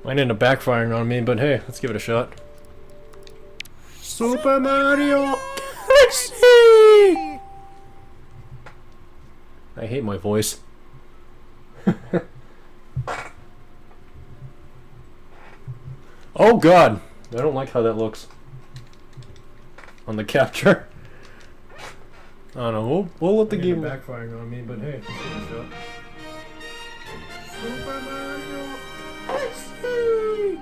Might end up backfiring on me, but hey, let's give it a shot. Super Mario Galaxy! I hate my voice. Oh god! I don't like how that looks. On the capture. I don't know, we'll let the game backfiring on me, but hey, let's give it a shot. Super Mario Galaxy!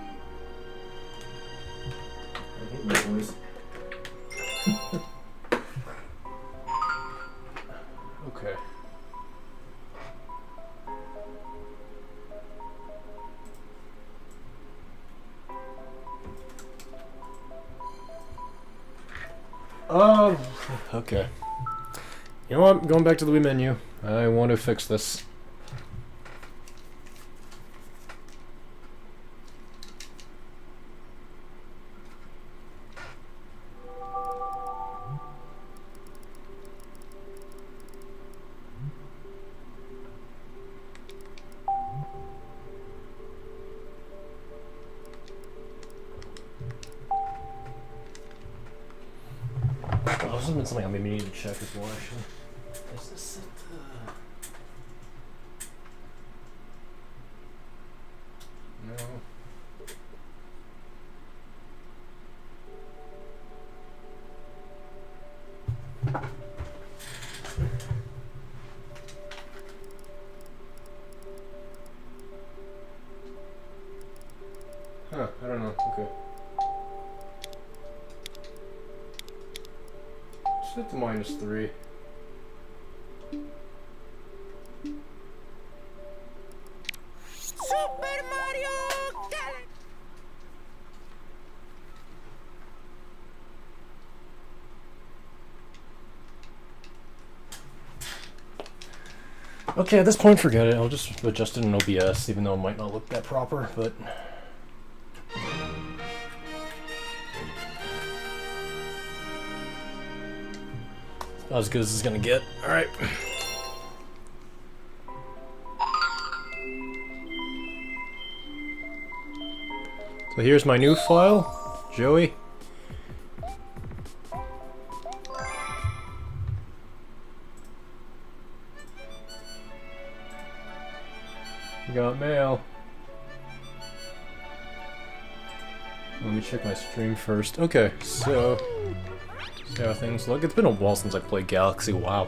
I hate my voice. Okay. Okay. You know what? Going back to the Wii menu. I want to fix this. this has been something I maybe need to check as well, actually. Is this it? No. Huh, I don't know. Okay. Set to -3. Super Mario Galaxy! Okay, at this point, forget it. I'll just adjust it in OBS, even though it might not look that proper, but... About as good as it's gonna get. Alright. So here's my new file, Joey. We got mail. Let me check my stream first. Okay, so see how things look. It's been a while since I played Galaxy. Wow.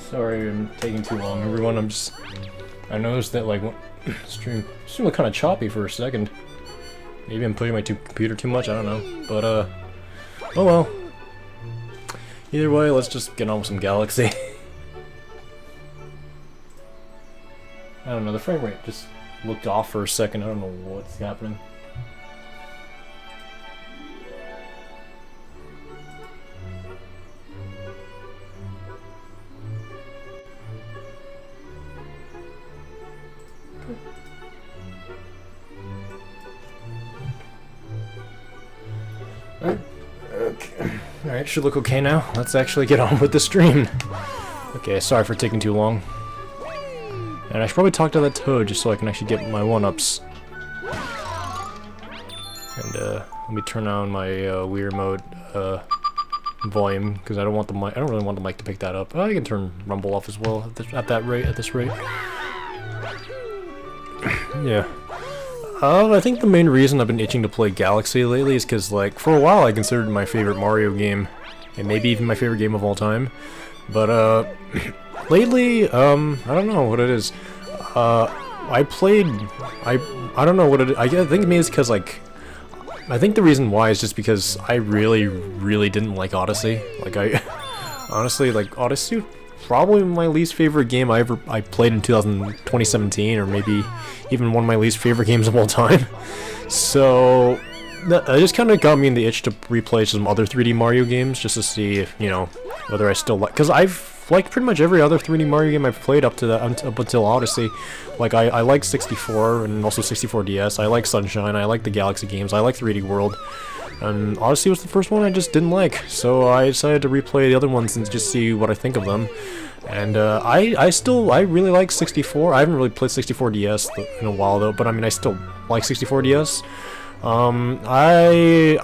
Sorry I'm taking too long, everyone. I noticed that, like, stream looked kind of choppy for a second. Maybe I'm pushing my computer too much, I don't know. But, oh well. Either way, let's just get on with some Galaxy. I don't know, the frame rate just looked off for a second. I don't know what's happening. Alright, should look okay now. Let's actually get on with the stream. Okay, sorry for taking too long. And I should probably talk to that toad just so I can actually get my one-ups. And let me turn on my weird mode volume because I don't want the mic. I don't really want the mic to pick that up. I can turn rumble off as well at this rate. Yeah. I think the main reason I've been itching to play Galaxy lately is because, like, for a while I considered it my favorite Mario game, and maybe even my favorite game of all time. But, lately, I don't know what it is. I don't know what it is. I think maybe it's because, like, I think the reason why is just because I really, really didn't like Odyssey. Like, Honestly, like Odyssey, probably my least favorite game I played in 2017, or maybe even one of my least favorite games of all time. So that just kind of got me in the itch to replay some other 3D Mario games, just to see if, you know, whether I still like. Because I've liked pretty much every other 3D Mario game I've played up until Odyssey. Like I like 64 and also 64 DS. I like Sunshine. I like the Galaxy games. I like 3D World. And Odyssey was the first one I just didn't like, so I decided to replay the other ones and just see what I think of them. And I really like 64. I haven't really played 64 DS in a while though, but I mean I still like 64 DS. I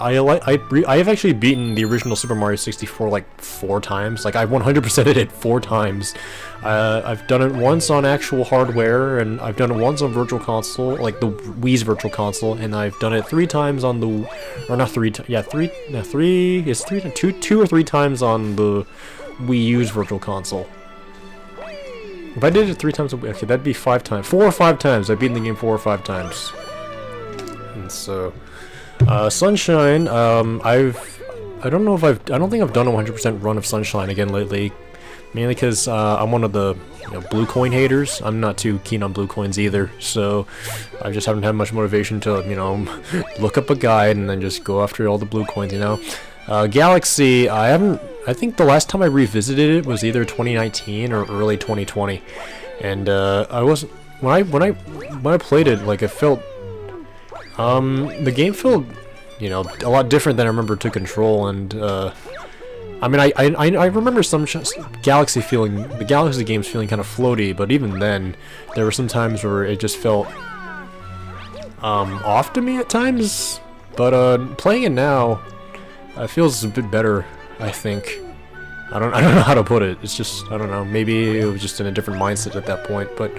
have actually beaten the original Super Mario 64 like 4 times. Like I 100%ed it 4 times. I've done it once on actual hardware, and I've done it once on Virtual Console, like the Wii's Virtual Console, and I've done it 3 times on the, or not 3, yeah, 3, no, 3, is 3, 2 or 3 times on the Wii U's Virtual Console. If I did it 3 times, okay, that'd be 5 times, 4 or 5 times. I've beaten the game 4 or 5 times. And so, Sunshine, I don't know if I don't think I've done a 100% run of Sunshine again lately, mainly because I'm one of the blue coin haters. I'm not too keen on blue coins either, so I just haven't had much motivation to look up a guide and then just go after all the blue coins. Galaxy, I think the last time I revisited it was either 2019 or early 2020, and when I played it, like, it felt. The game felt, a lot different than I remember to control, and, I mean, I remember some Galaxy games feeling kind of floaty, but even then, there were some times where it just felt, off to me at times, but, playing it now, it feels a bit better, I think. I don't know how to put it, it's just, I don't know, maybe it was just in a different mindset at that point, but,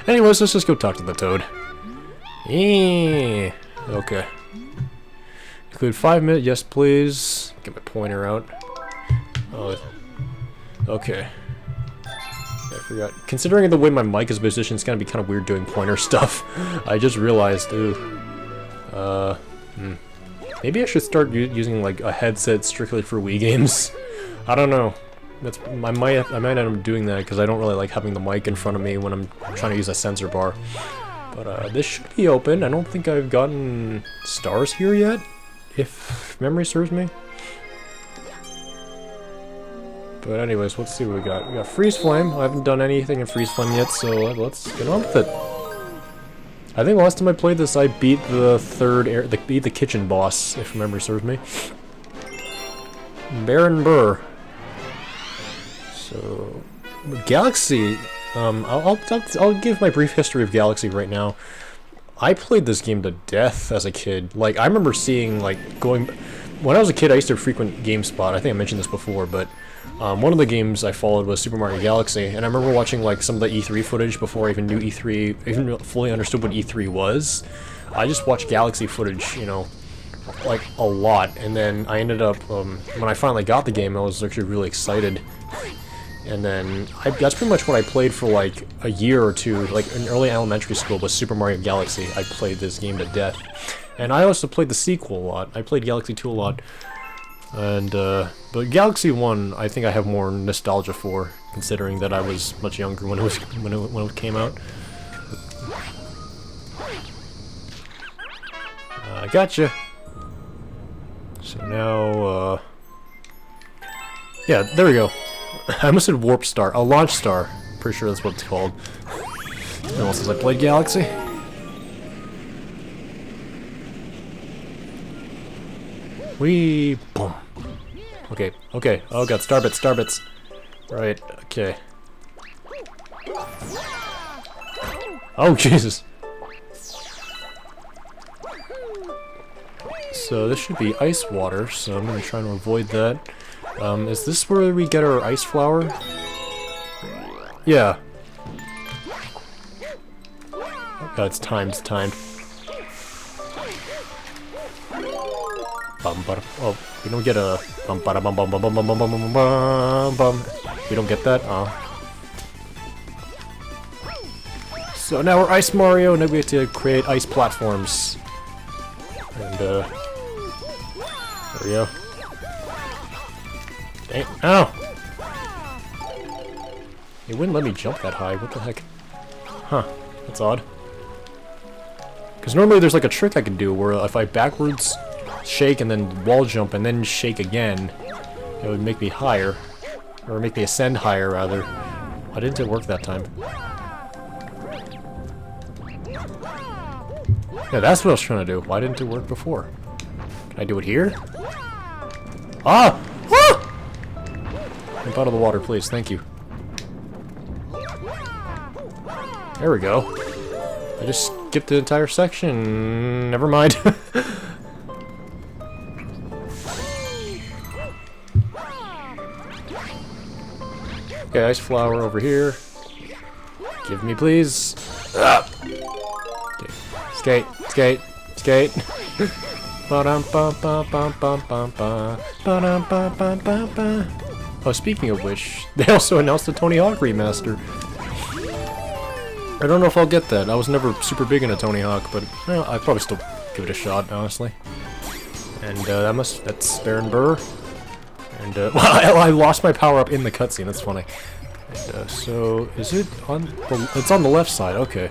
anyways, let's just go talk to the Toad. Okay. Include 5 minutes, yes please. Get my pointer out. Oh, okay. I forgot. Considering the way my mic is positioned, it's gonna be kind of weird doing pointer stuff. I just realized, maybe I should start using like a headset strictly for Wii games. I don't know. I might end up doing that because I don't really like having the mic in front of me when I'm trying to use a sensor bar. But this should be open. I don't think I've gotten stars here yet, if memory serves me. But anyways, let's see what we got. We got Freeze Flame. I haven't done anything in Freeze Flame yet, so let's get on with it. I think last time I played this, I beat the beat the kitchen boss, if memory serves me. Baron Burr. So, Galaxy. I'll give my brief history of Galaxy right now. I played this game to death as a kid. Like, I remember seeing, like, when I was a kid, I used to frequent GameSpot. I think I mentioned this before, but one of the games I followed was Super Mario Galaxy, and I remember watching, like, some of the E3 footage before I even knew E3, even fully understood what E3 was. I just watched Galaxy footage, like, a lot, and then I ended up, when I finally got the game, I was actually really excited. And then, that's pretty much what I played for like a year or two, like in early elementary school, was Super Mario Galaxy. I played this game to death. And I also played the sequel a lot. I played Galaxy 2 a lot. And, but Galaxy 1, I think I have more nostalgia for, considering that I was much younger when it came out. Gotcha! So now, yeah, there we go. I almost said Warp Star. A Launch Star. Pretty sure that's what it's called. Who else has I played Galaxy? Whee! Boom. Okay, okay. Oh god, Starbits, Starbits. Right, okay. Oh, Jesus! So this should be ice water, so I'm gonna try to avoid that. Is this where we get our ice flower? Yeah. Oh, it's timed, it's timed. Oh, we don't get a bum bum bum bum bum bum bum bum bum bum bum. We don't get that? So now we're Ice Mario, and now we have to create ice platforms. And, there we go. Dang. Ow! It wouldn't let me jump that high. What the heck? Huh. That's odd. Because normally there's like a trick I can do where if I backwards shake and then wall jump and then shake again, it would make me higher. Or make me ascend higher, rather. Why didn't it work that time? Yeah, that's what I was trying to do. Why didn't it work before? Can I do it here? Ah! Ah! Jump out of the water, please. Thank you. There we go. I just skipped the entire section. Never mind. Okay, ice flower over here. Give me, please. Ah! Okay. Skate, skate, skate. Oh, speaking of which, they also announced the Tony Hawk remaster. I don't know if I'll get that. I was never super big into Tony Hawk, but well, I'd probably still give it a shot, honestly. And that's Baron Burr. And well, I lost my power up in the cutscene. That's funny. And so is it on? It's on the left side. Okay.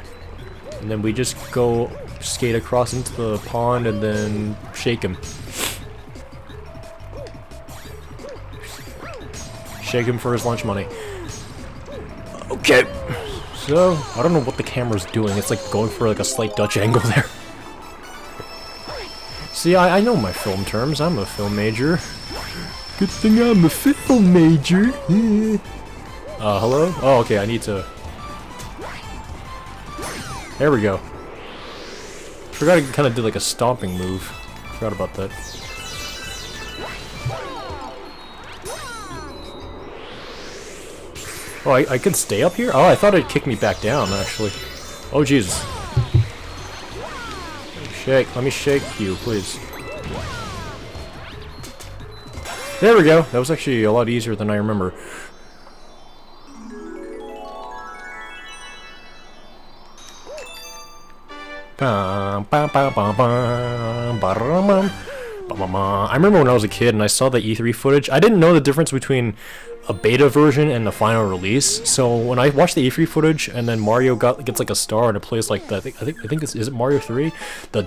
And then we just go skate across into the pond and then shake him. Shake him for his lunch money. Okay. So, I don't know what the camera's doing. It's like going for like a slight Dutch angle there. See, I know my film terms. I'm a film major. Good thing I'm a film major. Hello? Oh, okay, I need to... There we go. Forgot I kind of did like a stomping move. Forgot about that. Oh, I could stay up here? Oh, I thought it'd kick me back down, actually. Oh, Jesus. Shake. Let me shake you, please. There we go. That was actually a lot easier than I remember. I remember when I was a kid and I saw the E3 footage, I didn't know the difference between a beta version and the final release. So when I watched the E3 footage and then Mario gets like a star and it plays like the I think is it Mario 3? The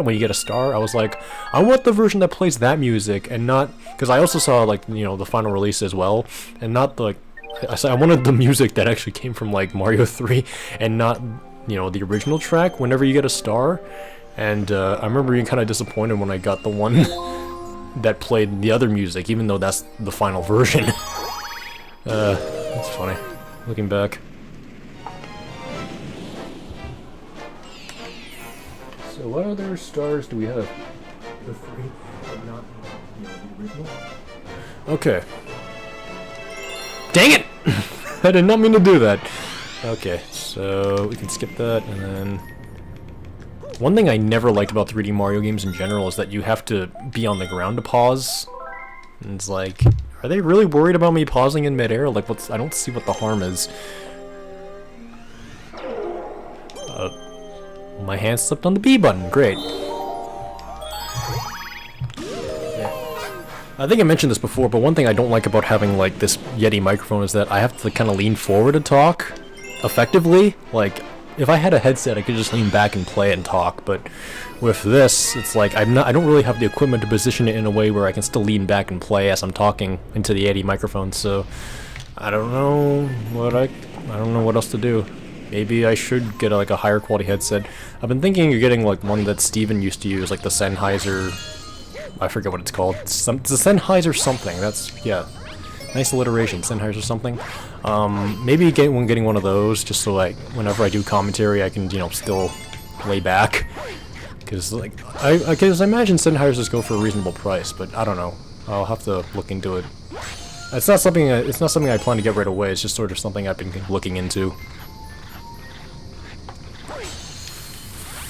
when you get a star, I was like, I want the version that plays that music and not, because I also saw like, you know, the final release as well, and not the I wanted the music that actually came from like Mario 3 and not, you know, the original track whenever you get a star. And I remember being kind of disappointed when I got the one that played the other music, even though that's the final version. That's funny, looking back. So what other stars do we have? The three, but not, you know, the original? Okay. Dang it! I did not mean to do that. Okay, so we can skip that, and then... One thing I never liked about 3D Mario games in general is that you have to be on the ground to pause. And it's like, are they really worried about me pausing in midair? Like, I don't see what the harm is. My hand slipped on the B button. Great. Yeah. I think I mentioned this before, but one thing I don't like about having, like, this Yeti microphone is that I have to kind of lean forward to talk effectively. Like, if I had a headset, I could just lean back and play and talk, but with this, it's like I don't really have the equipment to position it in a way where I can still lean back and play as I'm talking into the Yeti microphone. So I don't know what else to do. Maybe I should get like a higher quality headset. I've been thinking of getting like one that Steven used to use, like the Sennheiser. I forget what it's called. It's the Sennheiser something. That's, yeah. Nice alliteration, Sennheiser something. Maybe getting one of those, just so like whenever I do commentary, I can, you know, still lay back. Because like I imagine Sennheisers go for a reasonable price, but I don't know. I'll have to look into it. It's not something I plan to get right away. It's just sort of something I've been looking into.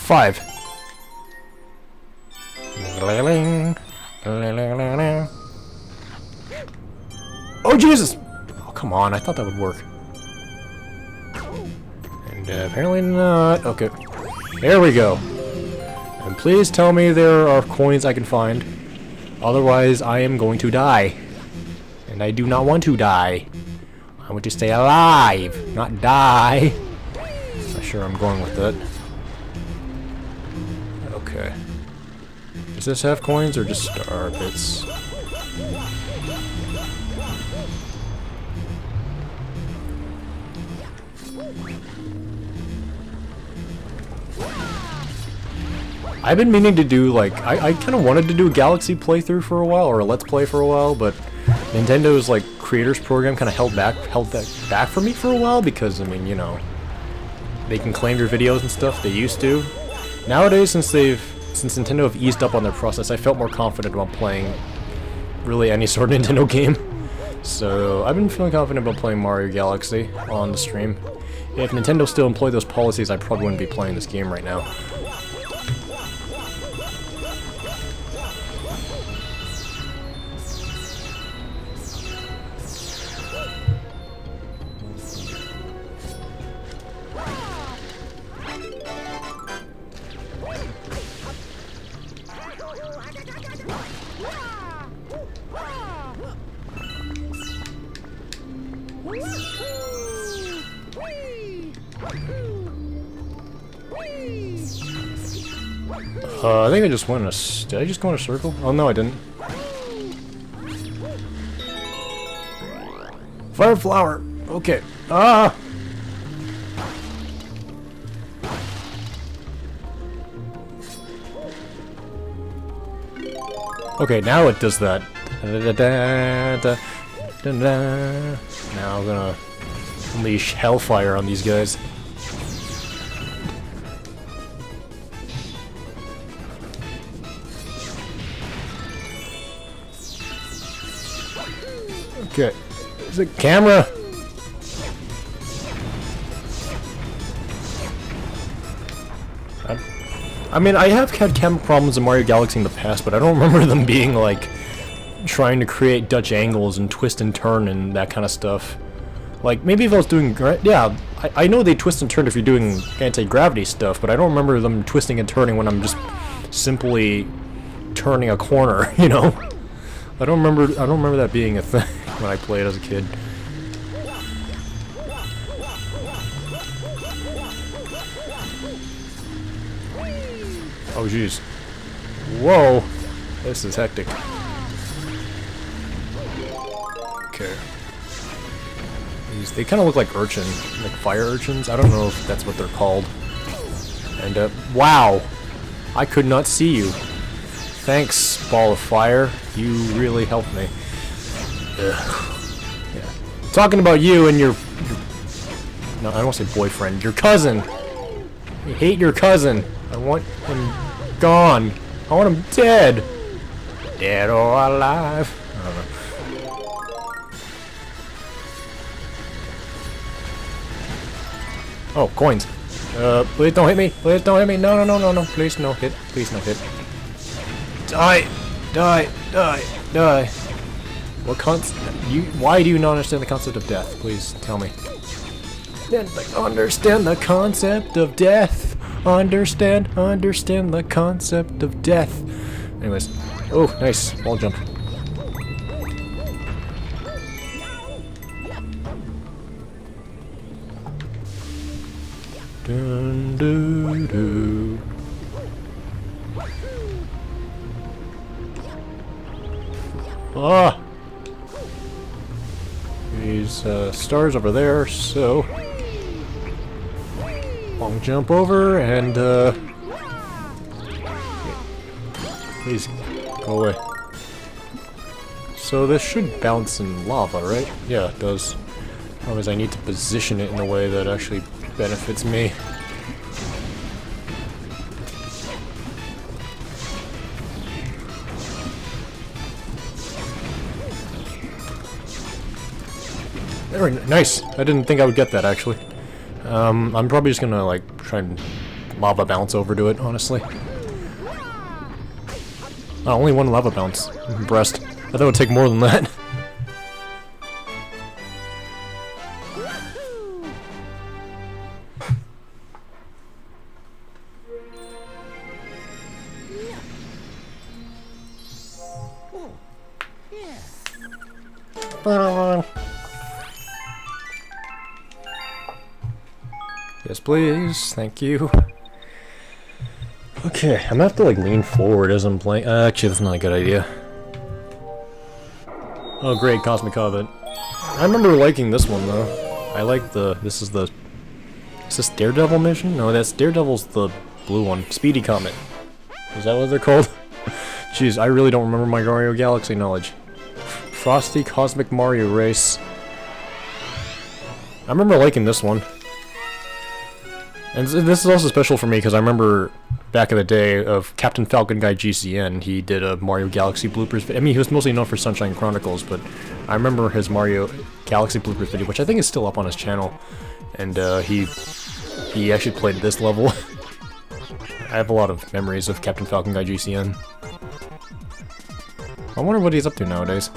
5. Oh, Jesus! Oh, come on, I thought that would work. And apparently not. Okay. There we go. And please tell me there are coins I can find. Otherwise, I am going to die. And I do not want to die. I want to stay alive, not die. Not sure I'm going with that. Okay. Does this have coins or just star bits? I've been meaning to do, like, I kind of wanted to do a Galaxy playthrough for a while, or a Let's Play for a while, but Nintendo's, like, creators program kind of held that back for me for a while, because, I mean, you know, they can claim your videos and stuff, they used to. Nowadays, since Nintendo have eased up on their process, I felt more confident about playing really any sort of Nintendo game. So, I've been feeling confident about playing Mario Galaxy on the stream. If Nintendo still employed those policies, I probably wouldn't be playing this game right now. I think I just went in a... Did I just go in a circle? Oh, no, I didn't. Fire flower! Okay. Ah! Okay, now it does that. Now I'm gonna unleash hellfire on these guys. Okay, there's a camera! I mean, I have had camera problems in Mario Galaxy in the past, but I don't remember them being, like, trying to create Dutch angles and twist and turn and that kind of stuff. Like, maybe if I was doing... Yeah, I know they twist and turn if you're doing anti-gravity stuff, but I don't remember them twisting and turning when I'm just simply turning a corner, you know? I don't remember that being a thing when I played as a kid. Oh jeez. Whoa! This is hectic. Okay. They kind of look like like fire urchins. I don't know if that's what they're called. And wow! I could not see you. Thanks, ball of fire. You really helped me. Ugh. Yeah. Talking about you and your no, I don't want to say boyfriend. Your cousin. I hate your cousin. I want him gone. I want him dead. Dead or alive. I don't know. Oh, coins. Please don't hit me. Please don't hit me. No, no, no, no, no. Please no hit. Please no hit. Die! Die! Die! Die! What why do you not understand the concept of death? Please tell me. Understand the concept of death! Understand the concept of death! Anyways. Oh, nice. Wall jump. Dun, doo, doo. Ah! These stars over there, so long jump over and please go away. So this should bounce in lava, right? Yeah, it does. Problem is I need to position it in a way that actually benefits me. Very nice. I didn't think I would get that actually. I'm probably just gonna like try and lava bounce over to it, honestly. Oh, only one lava bounce. I'm impressed. I thought it would take more than that. Yes, please. Thank you. Okay, I'm gonna have to like lean forward as I'm playing. Actually, that's not a good idea. Oh, great, Cosmic Comet. I remember liking this one though. I like the. This is the. Is this Daredevil mission? No, that's Daredevil's the blue one. Speedy Comet. Is that what they're called? Jeez, I really don't remember my Mario Galaxy knowledge. Frosty Cosmic Mario Race. I remember liking this one. And this is also special for me because I remember back in the day of Captain Falcon Guy GCN, he did a Mario Galaxy bloopers video. I mean, he was mostly known for Sunshine Chronicles, but I remember his Mario Galaxy bloopers video, which I think is still up on his channel. And he actually played this level. I have a lot of memories of Captain Falcon Guy GCN. I wonder what he's up to nowadays.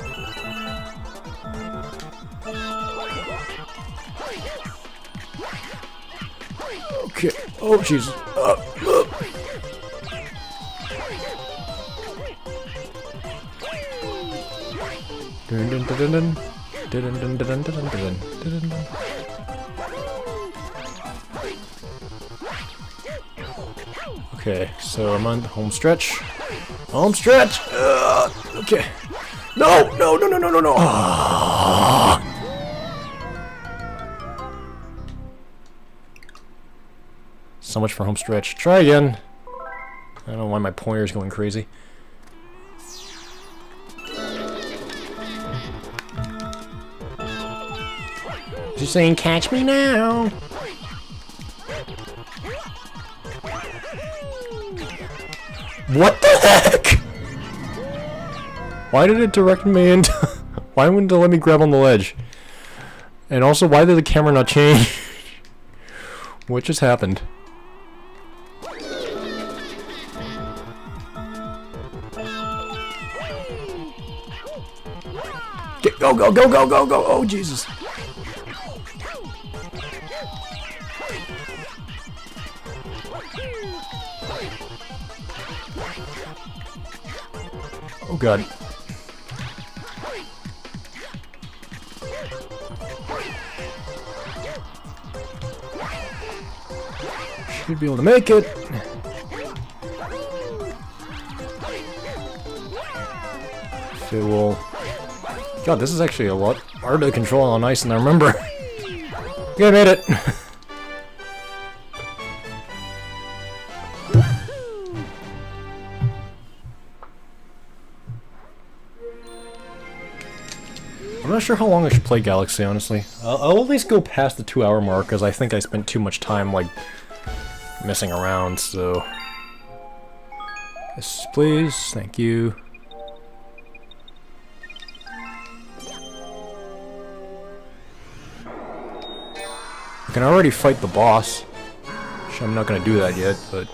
Okay. Oh, jeez. Dun dun dun dun dun dun dun dun dun dun dun. Okay, so I'm on the home stretch. Home stretch! Okay. No! No, no, no, no, no, no! So much for home stretch. Try again. I don't know why my pointer's going crazy. She's saying, catch me now! What the heck? Why did it direct me into... Why wouldn't it let me grab on the ledge? And also, why did the camera not change? What just happened? Go, go, go, go, go, go! Oh, Jesus! Oh, God. Should be able to make it. If it will... God, this is actually a lot harder to control on ice than I remember. Okay, I made it. I'm not sure how long I should play Galaxy, honestly. I'll at least go past the 2-hour mark, because I think I spent too much time, like, messing around, so... Yes, please. Thank you. I can already fight the boss. Which I'm not gonna do that yet, but...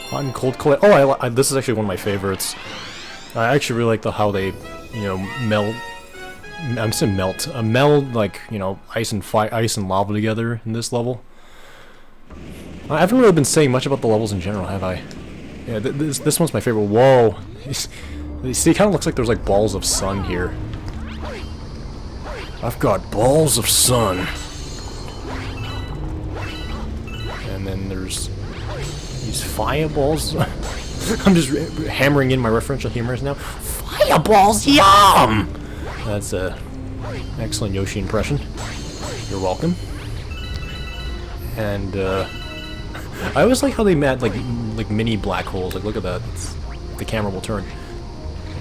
Hot and cold clay. Oh, this is actually one of my favorites. I actually really like how they, you know, melt. I'm saying melt. Meld, like, you know, ice and lava together in this level. I haven't really been saying much about the levels in general, have I? Yeah, this one's my favorite. Whoa! You see, it kind of looks like there's like balls of sun here. I've got balls of sun. And then there's these fireballs. I'm just hammering in my referential humors now. Fireballs, yum! That's a excellent Yoshi impression. You're welcome. And I always like how they made like mini black holes. Like, look at that. The camera will turn.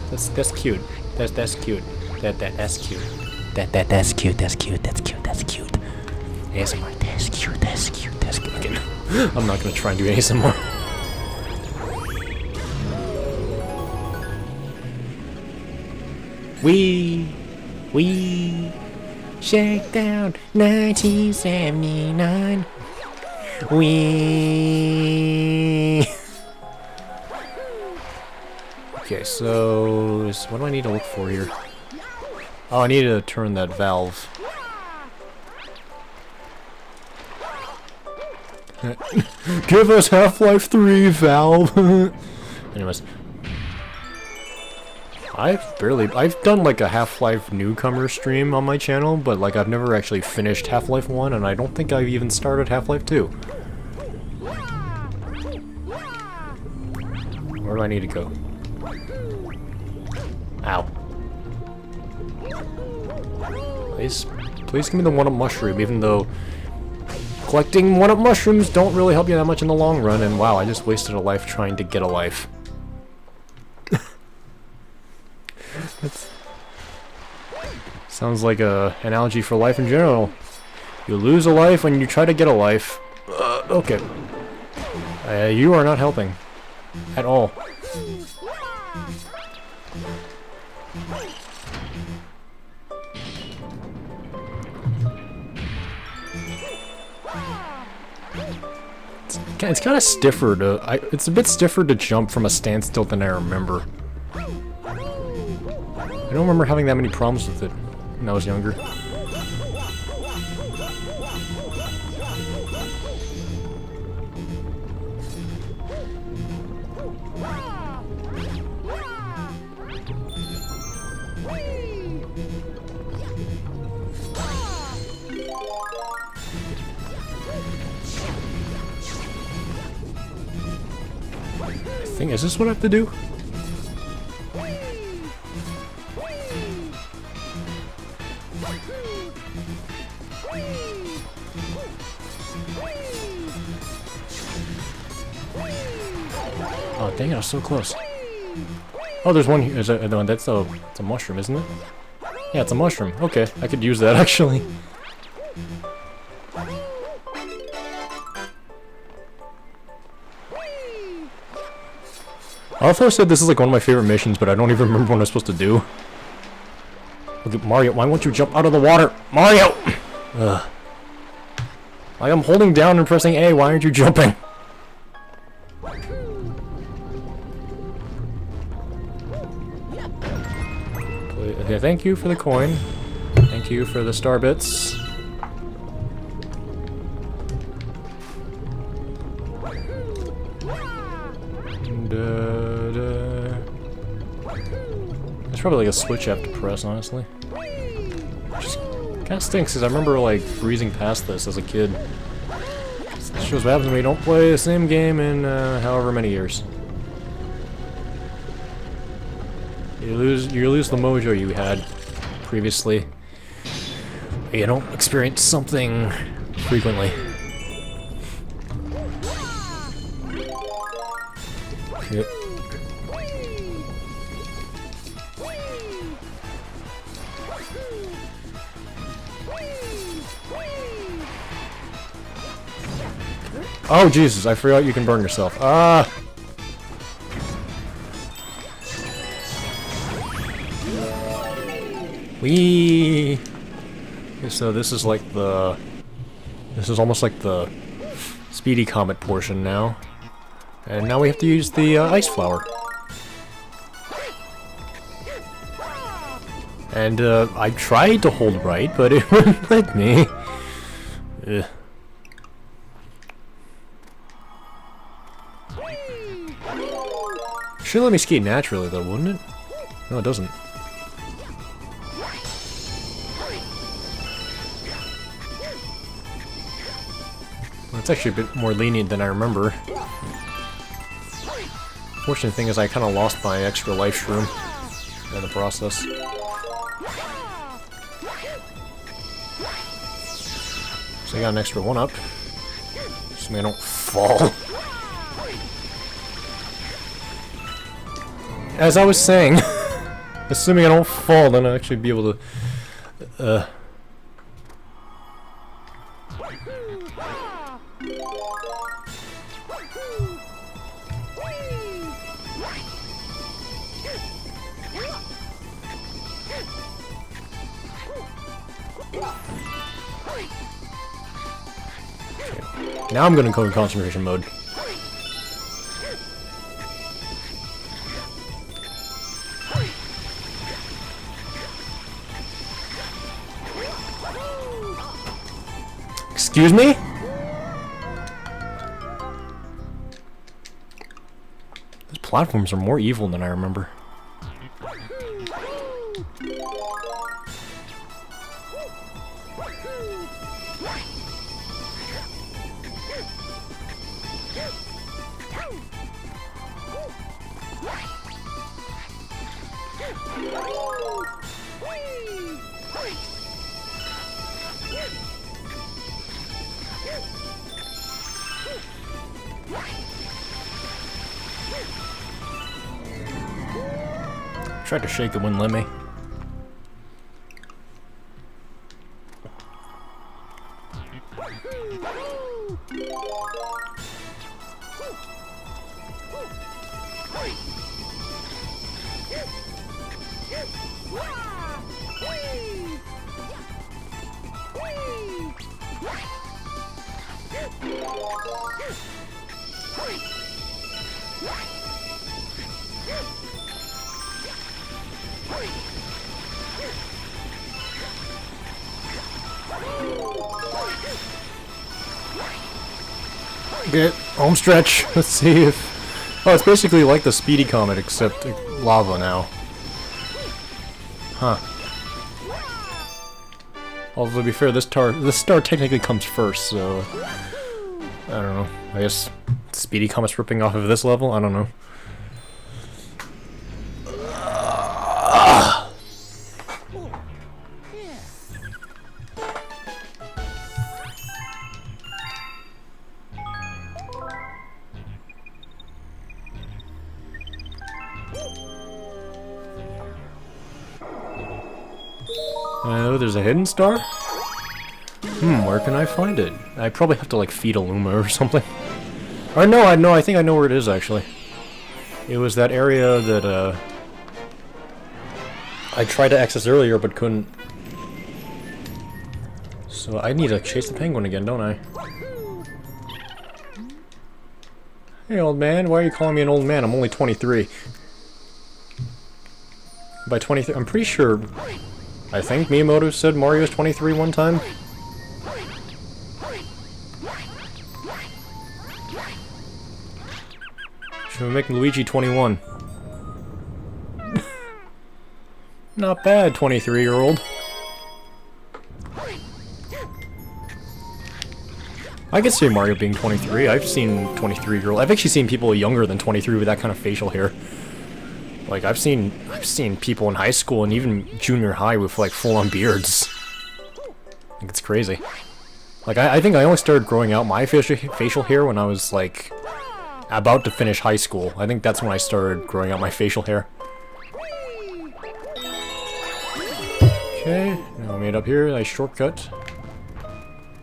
That's cute. That's cute. That's cute. That's cute. That's cute. That's cute. That's cute. ASMR. That's cute. That's cute. That's cute. Okay, I'm not gonna try and do ASMR. We Shakedown 1979. Okay, so what do I need to look for here? Oh, I need to turn that valve. Give us Half-Life 3, Valve! Anyways. I've done like a Half-Life newcomer stream on my channel, but like I've never actually finished Half-Life 1, and I don't think I've even started Half-Life 2. Where do I need to go? Ow. Please give me the one-up mushroom, even though collecting one-up mushrooms don't really help you that much in the long run, and wow, I just wasted a life trying to get a life. That's... sounds like a analogy for life in general. You lose a life when you try to get a life. Okay. You are not helping. At all. It's kind of stiffer to... it's a bit stiffer to jump from a standstill than I remember. I don't remember having that many problems with it when I was younger. Is this what I have to do? Oh dang it, I was so close. Oh, there's one here. That's a mushroom, isn't it? Yeah, it's a mushroom. Okay, I could use that actually. I also said this is like one of my favorite missions, but I don't even remember what I'm supposed to do. Look at Mario, why won't you jump out of the water? Mario! Ugh. Like I'm holding down and pressing A, why aren't you jumping? Okay, thank you for the coin. Thank you for the star bits. There's probably like a switch I have to press, honestly. Just kind of stinks, because I remember like breezing past this as a kid. It shows what happens when you don't play the same game in however many years. You lose the mojo you had previously. You don't experience something frequently. Okay. Oh Jesus, I forgot you can burn yourself. Ah! Whee! Okay, so this is like the... this is almost like the Speedy Comet portion now. And now we have to use the ice flower. And I tried to hold right, but it wouldn't let me. Ugh. Should let me skate naturally though, wouldn't it? No, it doesn't. Well, it's actually a bit more lenient than I remember. Fortunate thing is I kind of lost my extra life shroom in the process. So I got an extra one up. Assuming I don't fall. As I was saying, assuming I don't fall, then I'll actually be able to... Now I'm gonna go in concentration mode. Excuse me? platforms are more evil than I remember. Tried to shake it, wouldn't let me. Get home stretch. Let's see if... Oh, it's basically like the Speedy Comet, except lava now. Huh. Although, to be fair, this star technically comes first, so... I don't know. I guess Speedy Comet's ripping off of this level? I don't know. Oh, there's a hidden star? Where can I find it? I probably have to, like, feed a Luma or something. Or no, I think I know where it is, actually. It was that area that, I tried to access earlier, but couldn't. So I need to chase the penguin again, don't I? Hey, old man, why are you calling me an old man? I'm only 23. By 23, I'm pretty sure... I think Miyamoto said Mario's 23 one time. Should we make Luigi 21? Not bad, 23-year-old. I could see Mario being 23. I've seen 23-year-old. I've actually seen people younger than 23 with that kind of facial hair. Like, I've seen people in high school and even junior high with, like, full-on beards. Like, it's crazy. Like, I think I only started growing out my facial hair when I was, like, about to finish high school. I think that's when I started growing out my facial hair. Okay, now I made up here, nice shortcut.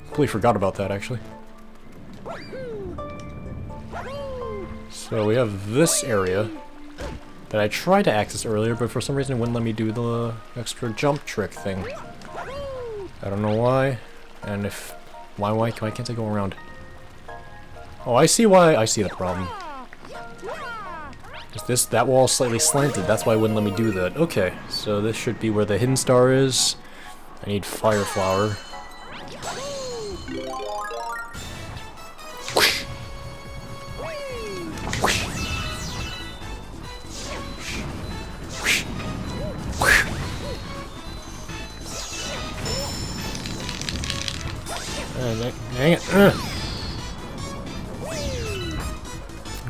Completely forgot about that, actually. So we have this area that I tried to access earlier, but for some reason it wouldn't let me do the extra jump trick thing. I don't know why, and if... Why can't I go around? Oh, I see why, I see the problem. That wall is slightly slanted, that's why it wouldn't let me do that. Okay, so this should be where the hidden star is. I need Fire Flower. Dang it.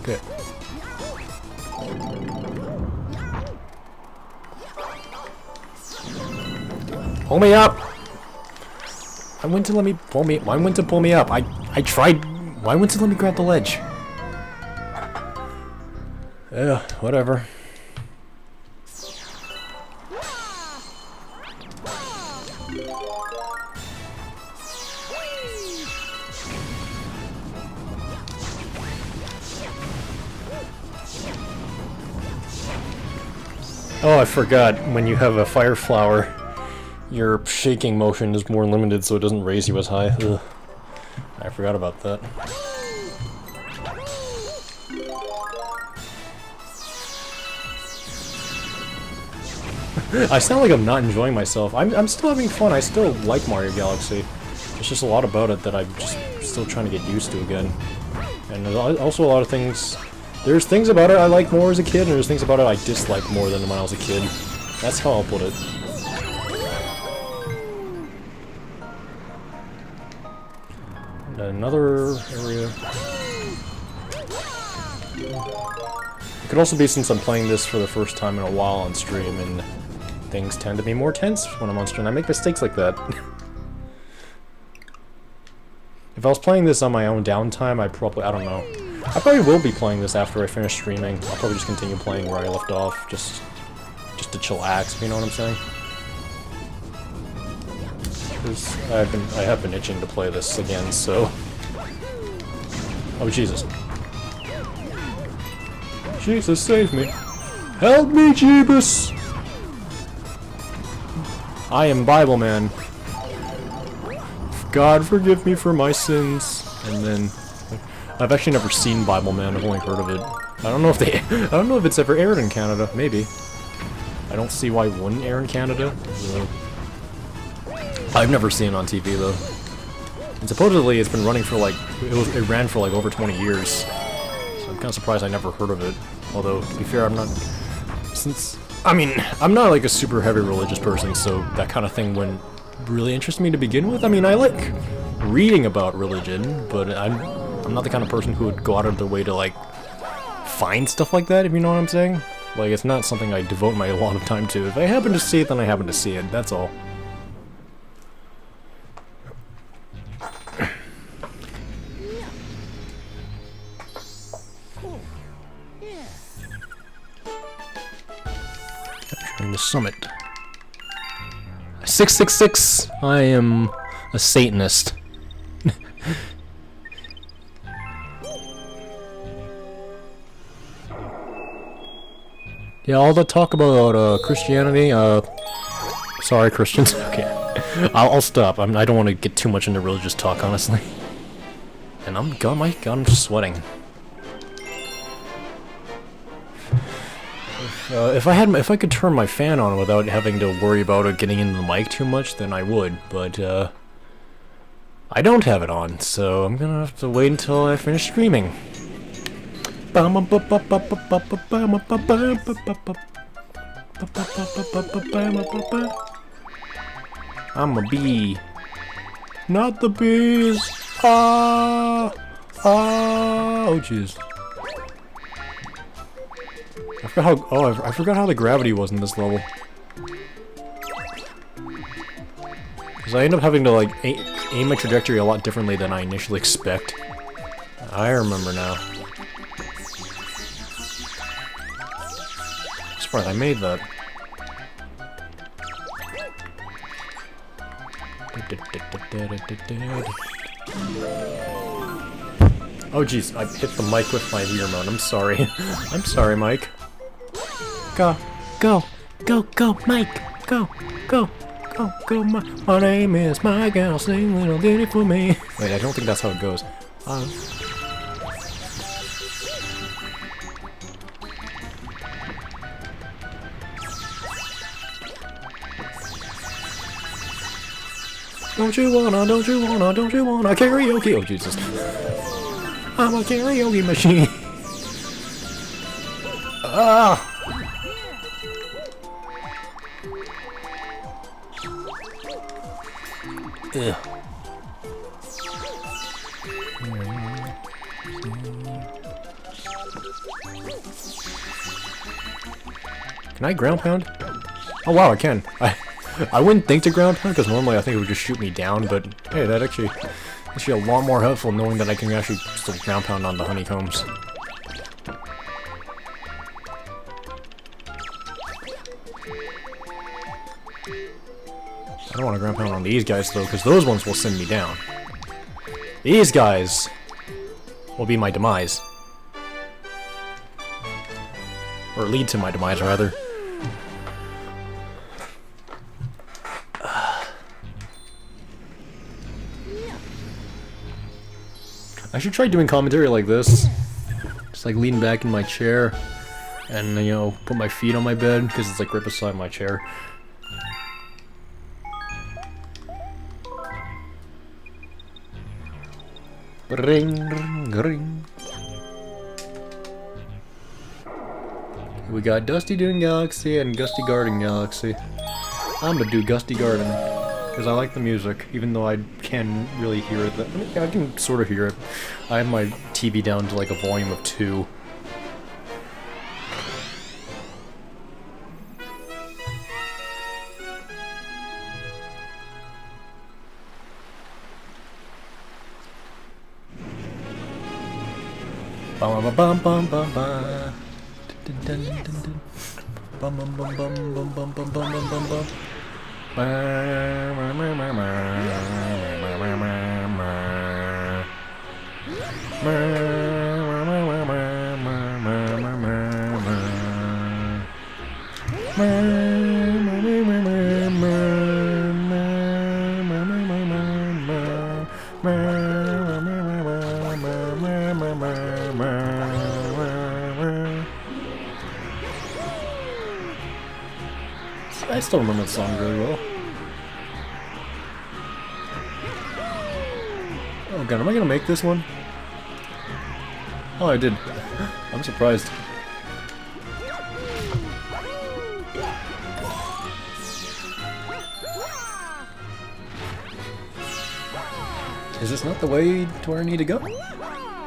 Okay. Pull me up! Why wouldn't it let me pull me? Why wouldn't it pull me up? I tried. Why wouldn't it let me grab the ledge? Whatever. Oh, I forgot. When you have a fire flower, your shaking motion is more limited, so it doesn't raise you as high. Ugh. I forgot about that. I sound like I'm not enjoying myself. I'm still having fun. I still like Mario Galaxy. There's just a lot about it that I'm just still trying to get used to again. And there's also a lot of things There's things about it I like more as a kid, and there's things about it I dislike more than when I was a kid. That's how I'll put it. And another area. It could also be since I'm playing this for the first time in a while on stream, and things tend to be more tense when I'm on stream. I make mistakes like that. If I was playing this on my own downtime, I don't know. I probably will be playing this after I finish streaming. I'll probably just continue playing where I left off, just to chillax, if you know what I'm saying? 'Cause I have been itching to play this again, so... Oh, Jesus. Jesus, save me. Help me, Jeebus! I am Bible Man. God, forgive me for my sins. And then... I've actually never seen Bible Man, I've only heard of it. I don't know if I don't know if it's ever aired in Canada, maybe. I don't see why it wouldn't air in Canada. So. I've never seen it on TV though. And supposedly it's been running for like, it ran for like over 20 years. So I'm kind of surprised I never heard of it. Although, to be fair, I'm not like a super heavy religious person, so that kind of thing wouldn't really interest me to begin with. I mean, I like reading about religion, but I'm not the kind of person who would go out of their way to, like, find stuff like that, if you know what I'm saying. Like, it's not something I devote a lot of time to. If I happen to see it, then I happen to see it, that's all. Capturing the summit. 666! I am a Satanist. Yeah, all the talk about Christianity, sorry Christians, okay. I'll stop. I don't want to get too much into religious talk, honestly. And my God, I'm sweating. If I could turn my fan on without having to worry about it getting into the mic too much, then I would, but I don't have it on, so I'm gonna have to wait until I finish streaming. I'm a bee. Not the bees. Ah. Oh jeez. I forgot how the gravity was in this level. Because I end up having to like aim my trajectory a lot differently than I initially expect. I remember now. Surprised I made that. Oh jeez, I hit the mic with my Wii remote. I'm sorry. I'm sorry, Mike. Go, Mike. Go, my name is Mike and I'll sing little ditty for me. Wait, I don't think that's how it goes. Don't you wanna karaoke? Oh Jesus. I'm a karaoke machine. Ah! Ugh. Can I ground pound? Oh wow, I can. I wouldn't think to ground pound because normally I think it would just shoot me down, but hey, that actually a lot more helpful knowing that I can actually still ground pound on the honeycombs. I don't want to ground pound on these guys though, because those ones will send me down. These guys will be my demise. Or lead to my demise, rather. I should try doing commentary like this. Just like leaning back in my chair and, you know, put my feet on my bed because it's like right beside my chair. Ring, ring, ring. We got Dusty Dune Galaxy and Gusty Garden Galaxy. I'm gonna do Gusty Garden, because I like the music, even though I can't really hear it. I mean, I can sort of hear it. I have my TV down to like a volume of 2. Bum bum bum bum bum bum. Dun dun dun dun. Bum bum bum bum bum bum bum bum bum bum bum. I still remember the song really well. Oh god, am I gonna make this one? Oh, I did. I'm surprised. Is this not the way to where I need to go?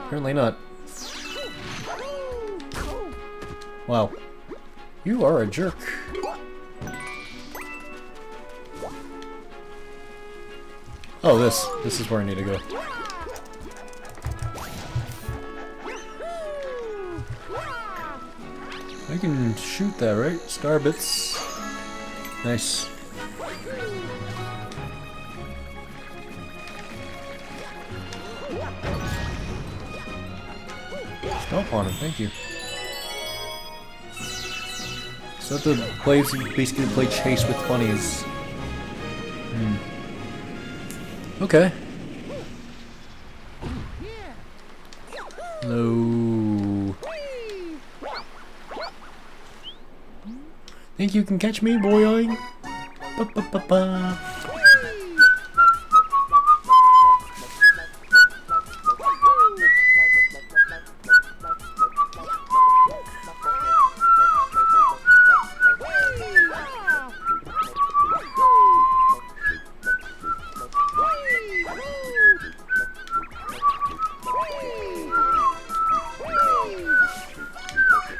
Apparently not. Wow. You are a jerk. Oh, this is where I need to go. I can shoot that, right? Star bits. Nice. Stomp on him, thank you. So the plays basically play chase with bunnies. Okay. No. Think you can catch me, boy? Ba ba ba ba.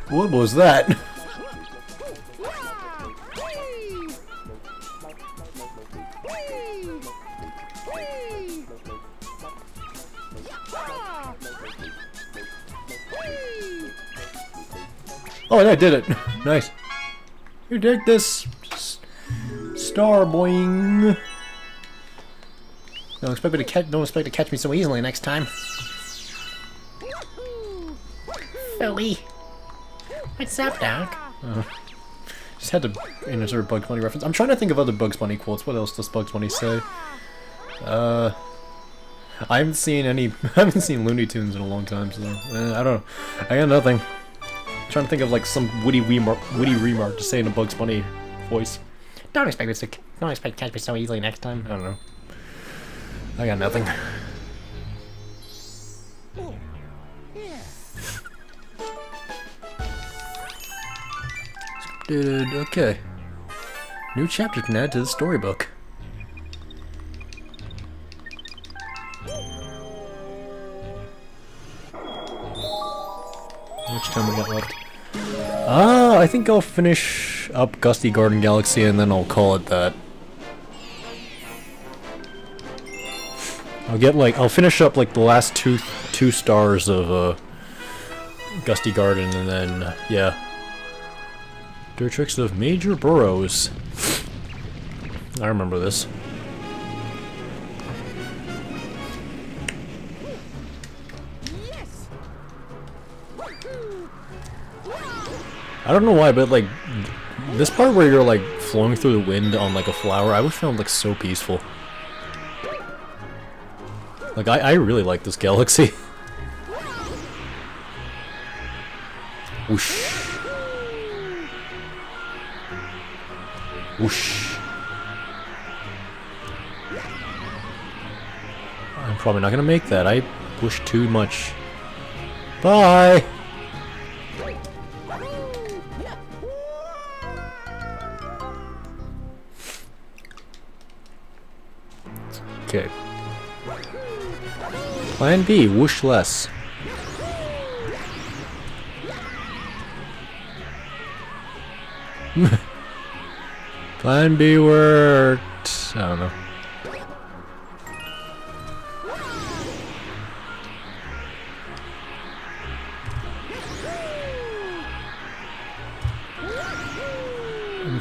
What was that? Oh, I did it. Nice. You take this, star boing. Don't expect to catch me so easily next time. Philly. What's up, Doc? Just had to insert Bugs Bunny reference. I'm trying to think of other Bugs Bunny quotes. What else does Bugs Bunny say? I haven't seen any. I haven't seen Looney Tunes in a long time, so I don't know. I got nothing. I'm trying to think of like some witty remark to say in a Bugs Bunny voice. Don't expect to catch me so easily next time. I don't know. I got nothing. Okay. New chapter can add to the storybook. How much time we got left? I think I'll finish up Gusty Garden Galaxy and then I'll call it that. I'll finish up like the last two stars of Gusty Garden and then yeah. Dirt Tricks of Major Burrows. I remember this. I don't know why, but like this part where you're like flowing through the wind on like a flower, I would found like so peaceful. Like I really like this galaxy. Whoosh. Whoosh. I'm probably not gonna make that. I pushed too much. Bye! Okay. Plan B, whoosh less. Plan B worked. I don't know.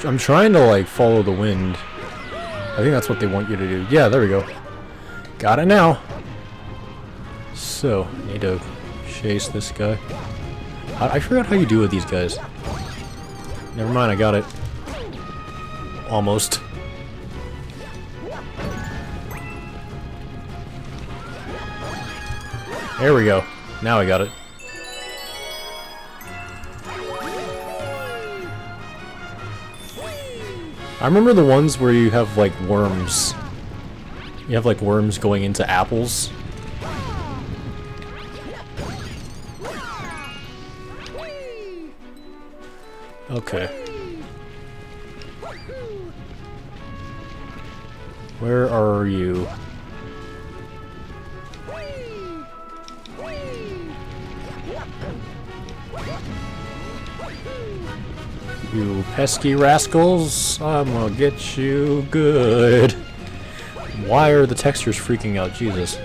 I'm trying to like follow the wind. I think that's what they want you to do. Yeah, there we go. Got it now. So, need to chase this guy. I forgot how you do with these guys. Never mind, I got it. Almost. There we go. Now I got it. I remember the ones where you have like worms. You have like worms going into apples. Okay. Where are you? You pesky rascals, I'm gonna get you good. Why are the textures freaking out? Jesus.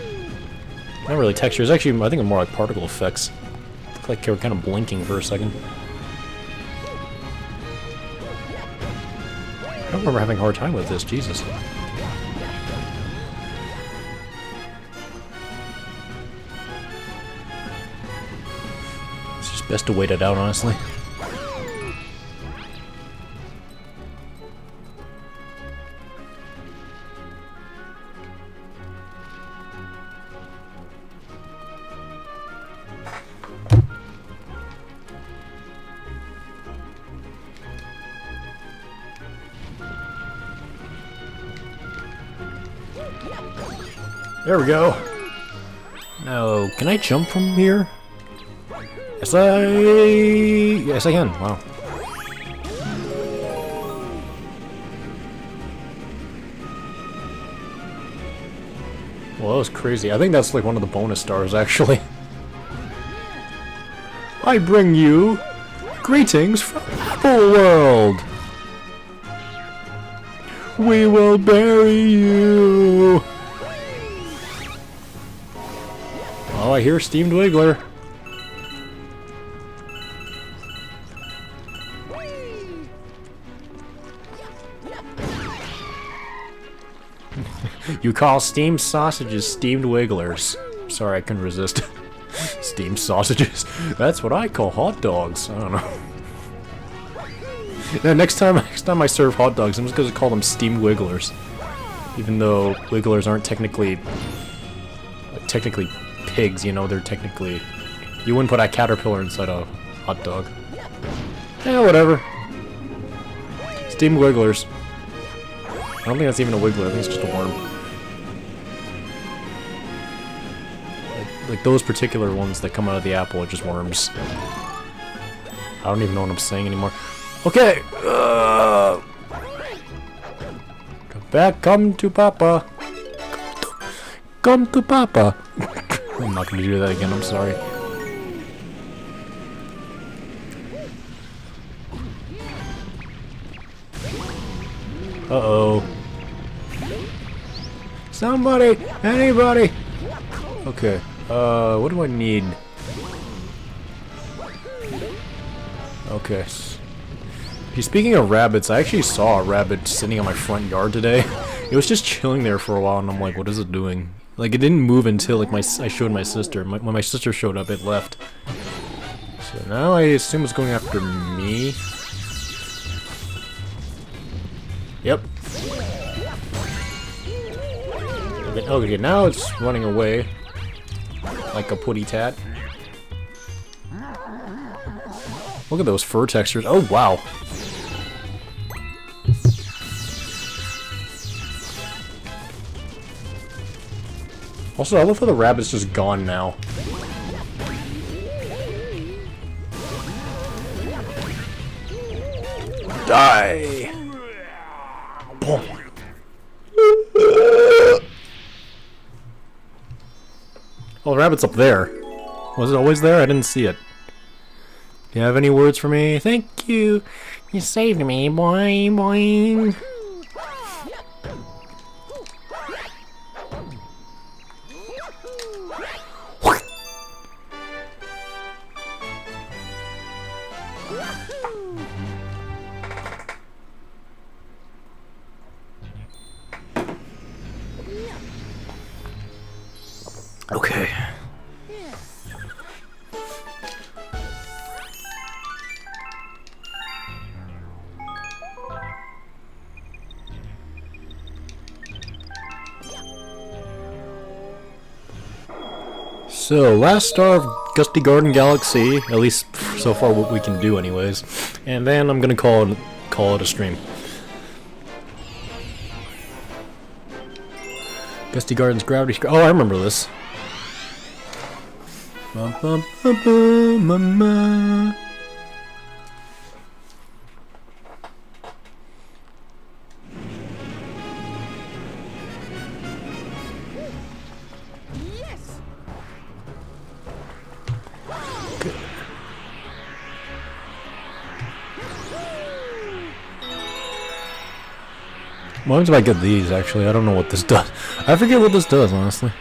Not really textures, actually I think more like particle effects. Look like they were kind of blinking for a second. I don't remember having a hard time with this, Jesus. It's just best to wait it out, honestly. There we go. Now, can I jump from here? Yes, I can. Wow. Well, that was crazy. I think that's like one of the bonus stars, actually. I bring you greetings from Apple World. We will bury you. Oh, I hear Steamed Wiggler. You call steamed sausages steamed wigglers. Sorry, I couldn't resist. Steamed sausages. That's what I call hot dogs. I don't know. Yeah, next time I serve hot dogs, I'm just gonna call them steamed wigglers. Even though wigglers aren't technically pigs, you know, they're technically... You wouldn't put a caterpillar inside a hot dog. Yeah, whatever. Steamed wigglers. I don't think that's even a wiggler, I think it's just a worm. Like those particular ones that come out of the apple are just worms. I don't even know what I'm saying anymore. Okay! Come back, come to Papa! Come to Papa! I'm not gonna do that again, I'm sorry. Uh-oh. Somebody! Anybody! Okay, what do I need? Okay. Speaking of rabbits, I actually saw a rabbit sitting on my front yard today. It was just chilling there for a while, and I'm like, what is it doing? Like, it didn't move until, like, I showed my sister. When my sister showed up, it left. So now I assume it's going after me. Yep. Okay, now it's running away. Like a putty tat. Look at those fur textures. Oh, wow. Also, I love how the rabbit's just gone now. Die! Boom. rabbit's up there. Was it always there? I didn't see it. Do you have any words for me? Thank you. You saved me, boing, boing. Okay. So, last star of Gusty Garden Galaxy, at least so far what we can do anyways. And then I'm gonna call it a stream. Gusty Garden's Gravity... Oh, I remember this. Bum, bum, bum, bum, bum, bum. What happens if I get these, actually? I don't know what this does. I forget what this does, honestly.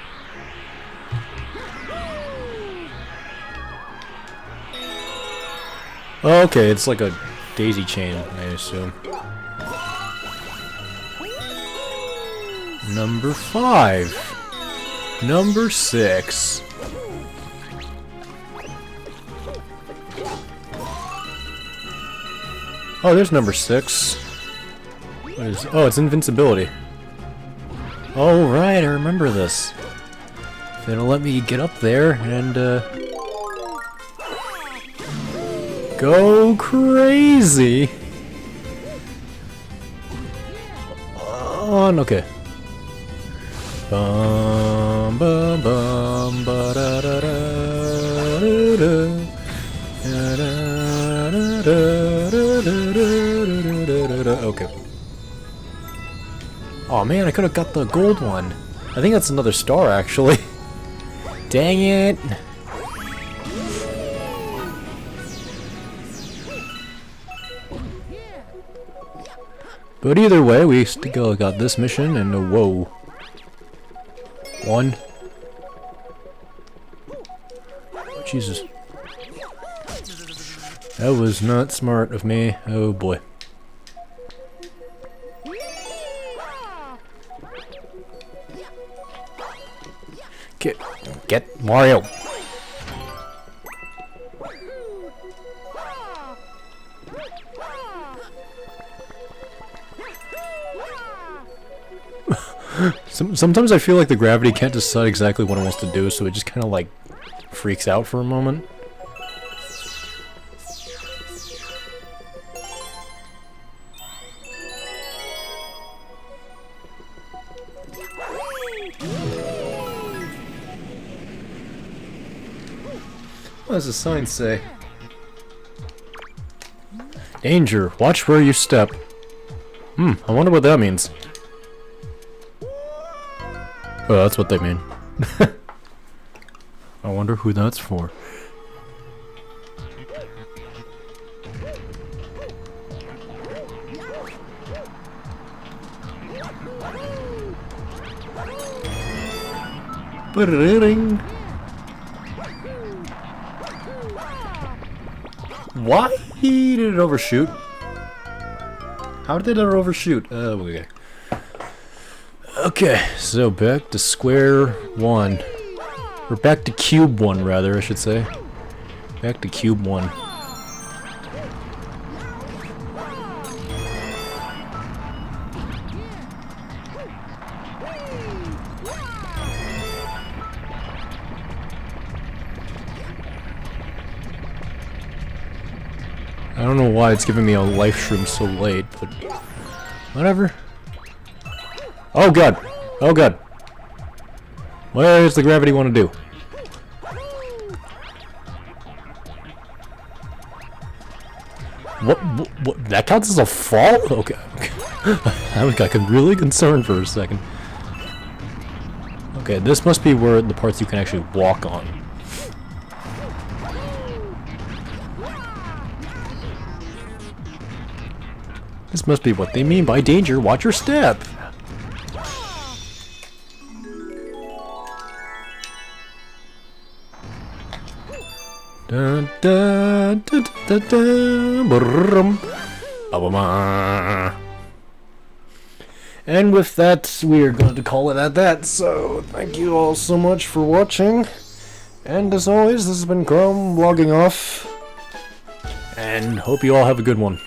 Oh, okay, it's like a daisy chain, I assume. Number 5. Number 6. Oh, there's number 6. What is... Oh, it's invincibility. Oh, right, I remember this. It'll let me get up there and, go crazy! On, okay. Bum, bum, bum, ba da da da da da da da da da. Okay. Oh man, I could have got the gold one. I think that's another star, actually. Dang it! But either way, we still got this mission, and whoa. 1. Oh, Jesus. That was not smart of me. Oh boy. Get Mario. Sometimes I feel like the gravity can't decide exactly what it wants to do, so it just kind of like freaks out for a moment. What does the sign say? Danger, watch where you step. I wonder what that means. Oh, that's what they mean. I wonder who that's for. Why did it overshoot? How did it overshoot? Okay. Okay, so back to square one. Or back to cube one, rather, I should say. Back to cube one. I don't know why it's giving me a life shroom so late, but whatever. Oh god! Oh god! What does the gravity want to do? What? That counts as a fall? Okay. I got really concerned for a second. Okay, this must be where the parts you can actually walk on. This must be what they mean by danger. Watch your step. Dun, dun, dun, dun, dun, brum. Ba-ba-ma. And with that, we are going to call it at that. So, thank you all so much for watching. And as always, this has been Crome logging off. And hope you all have a good one.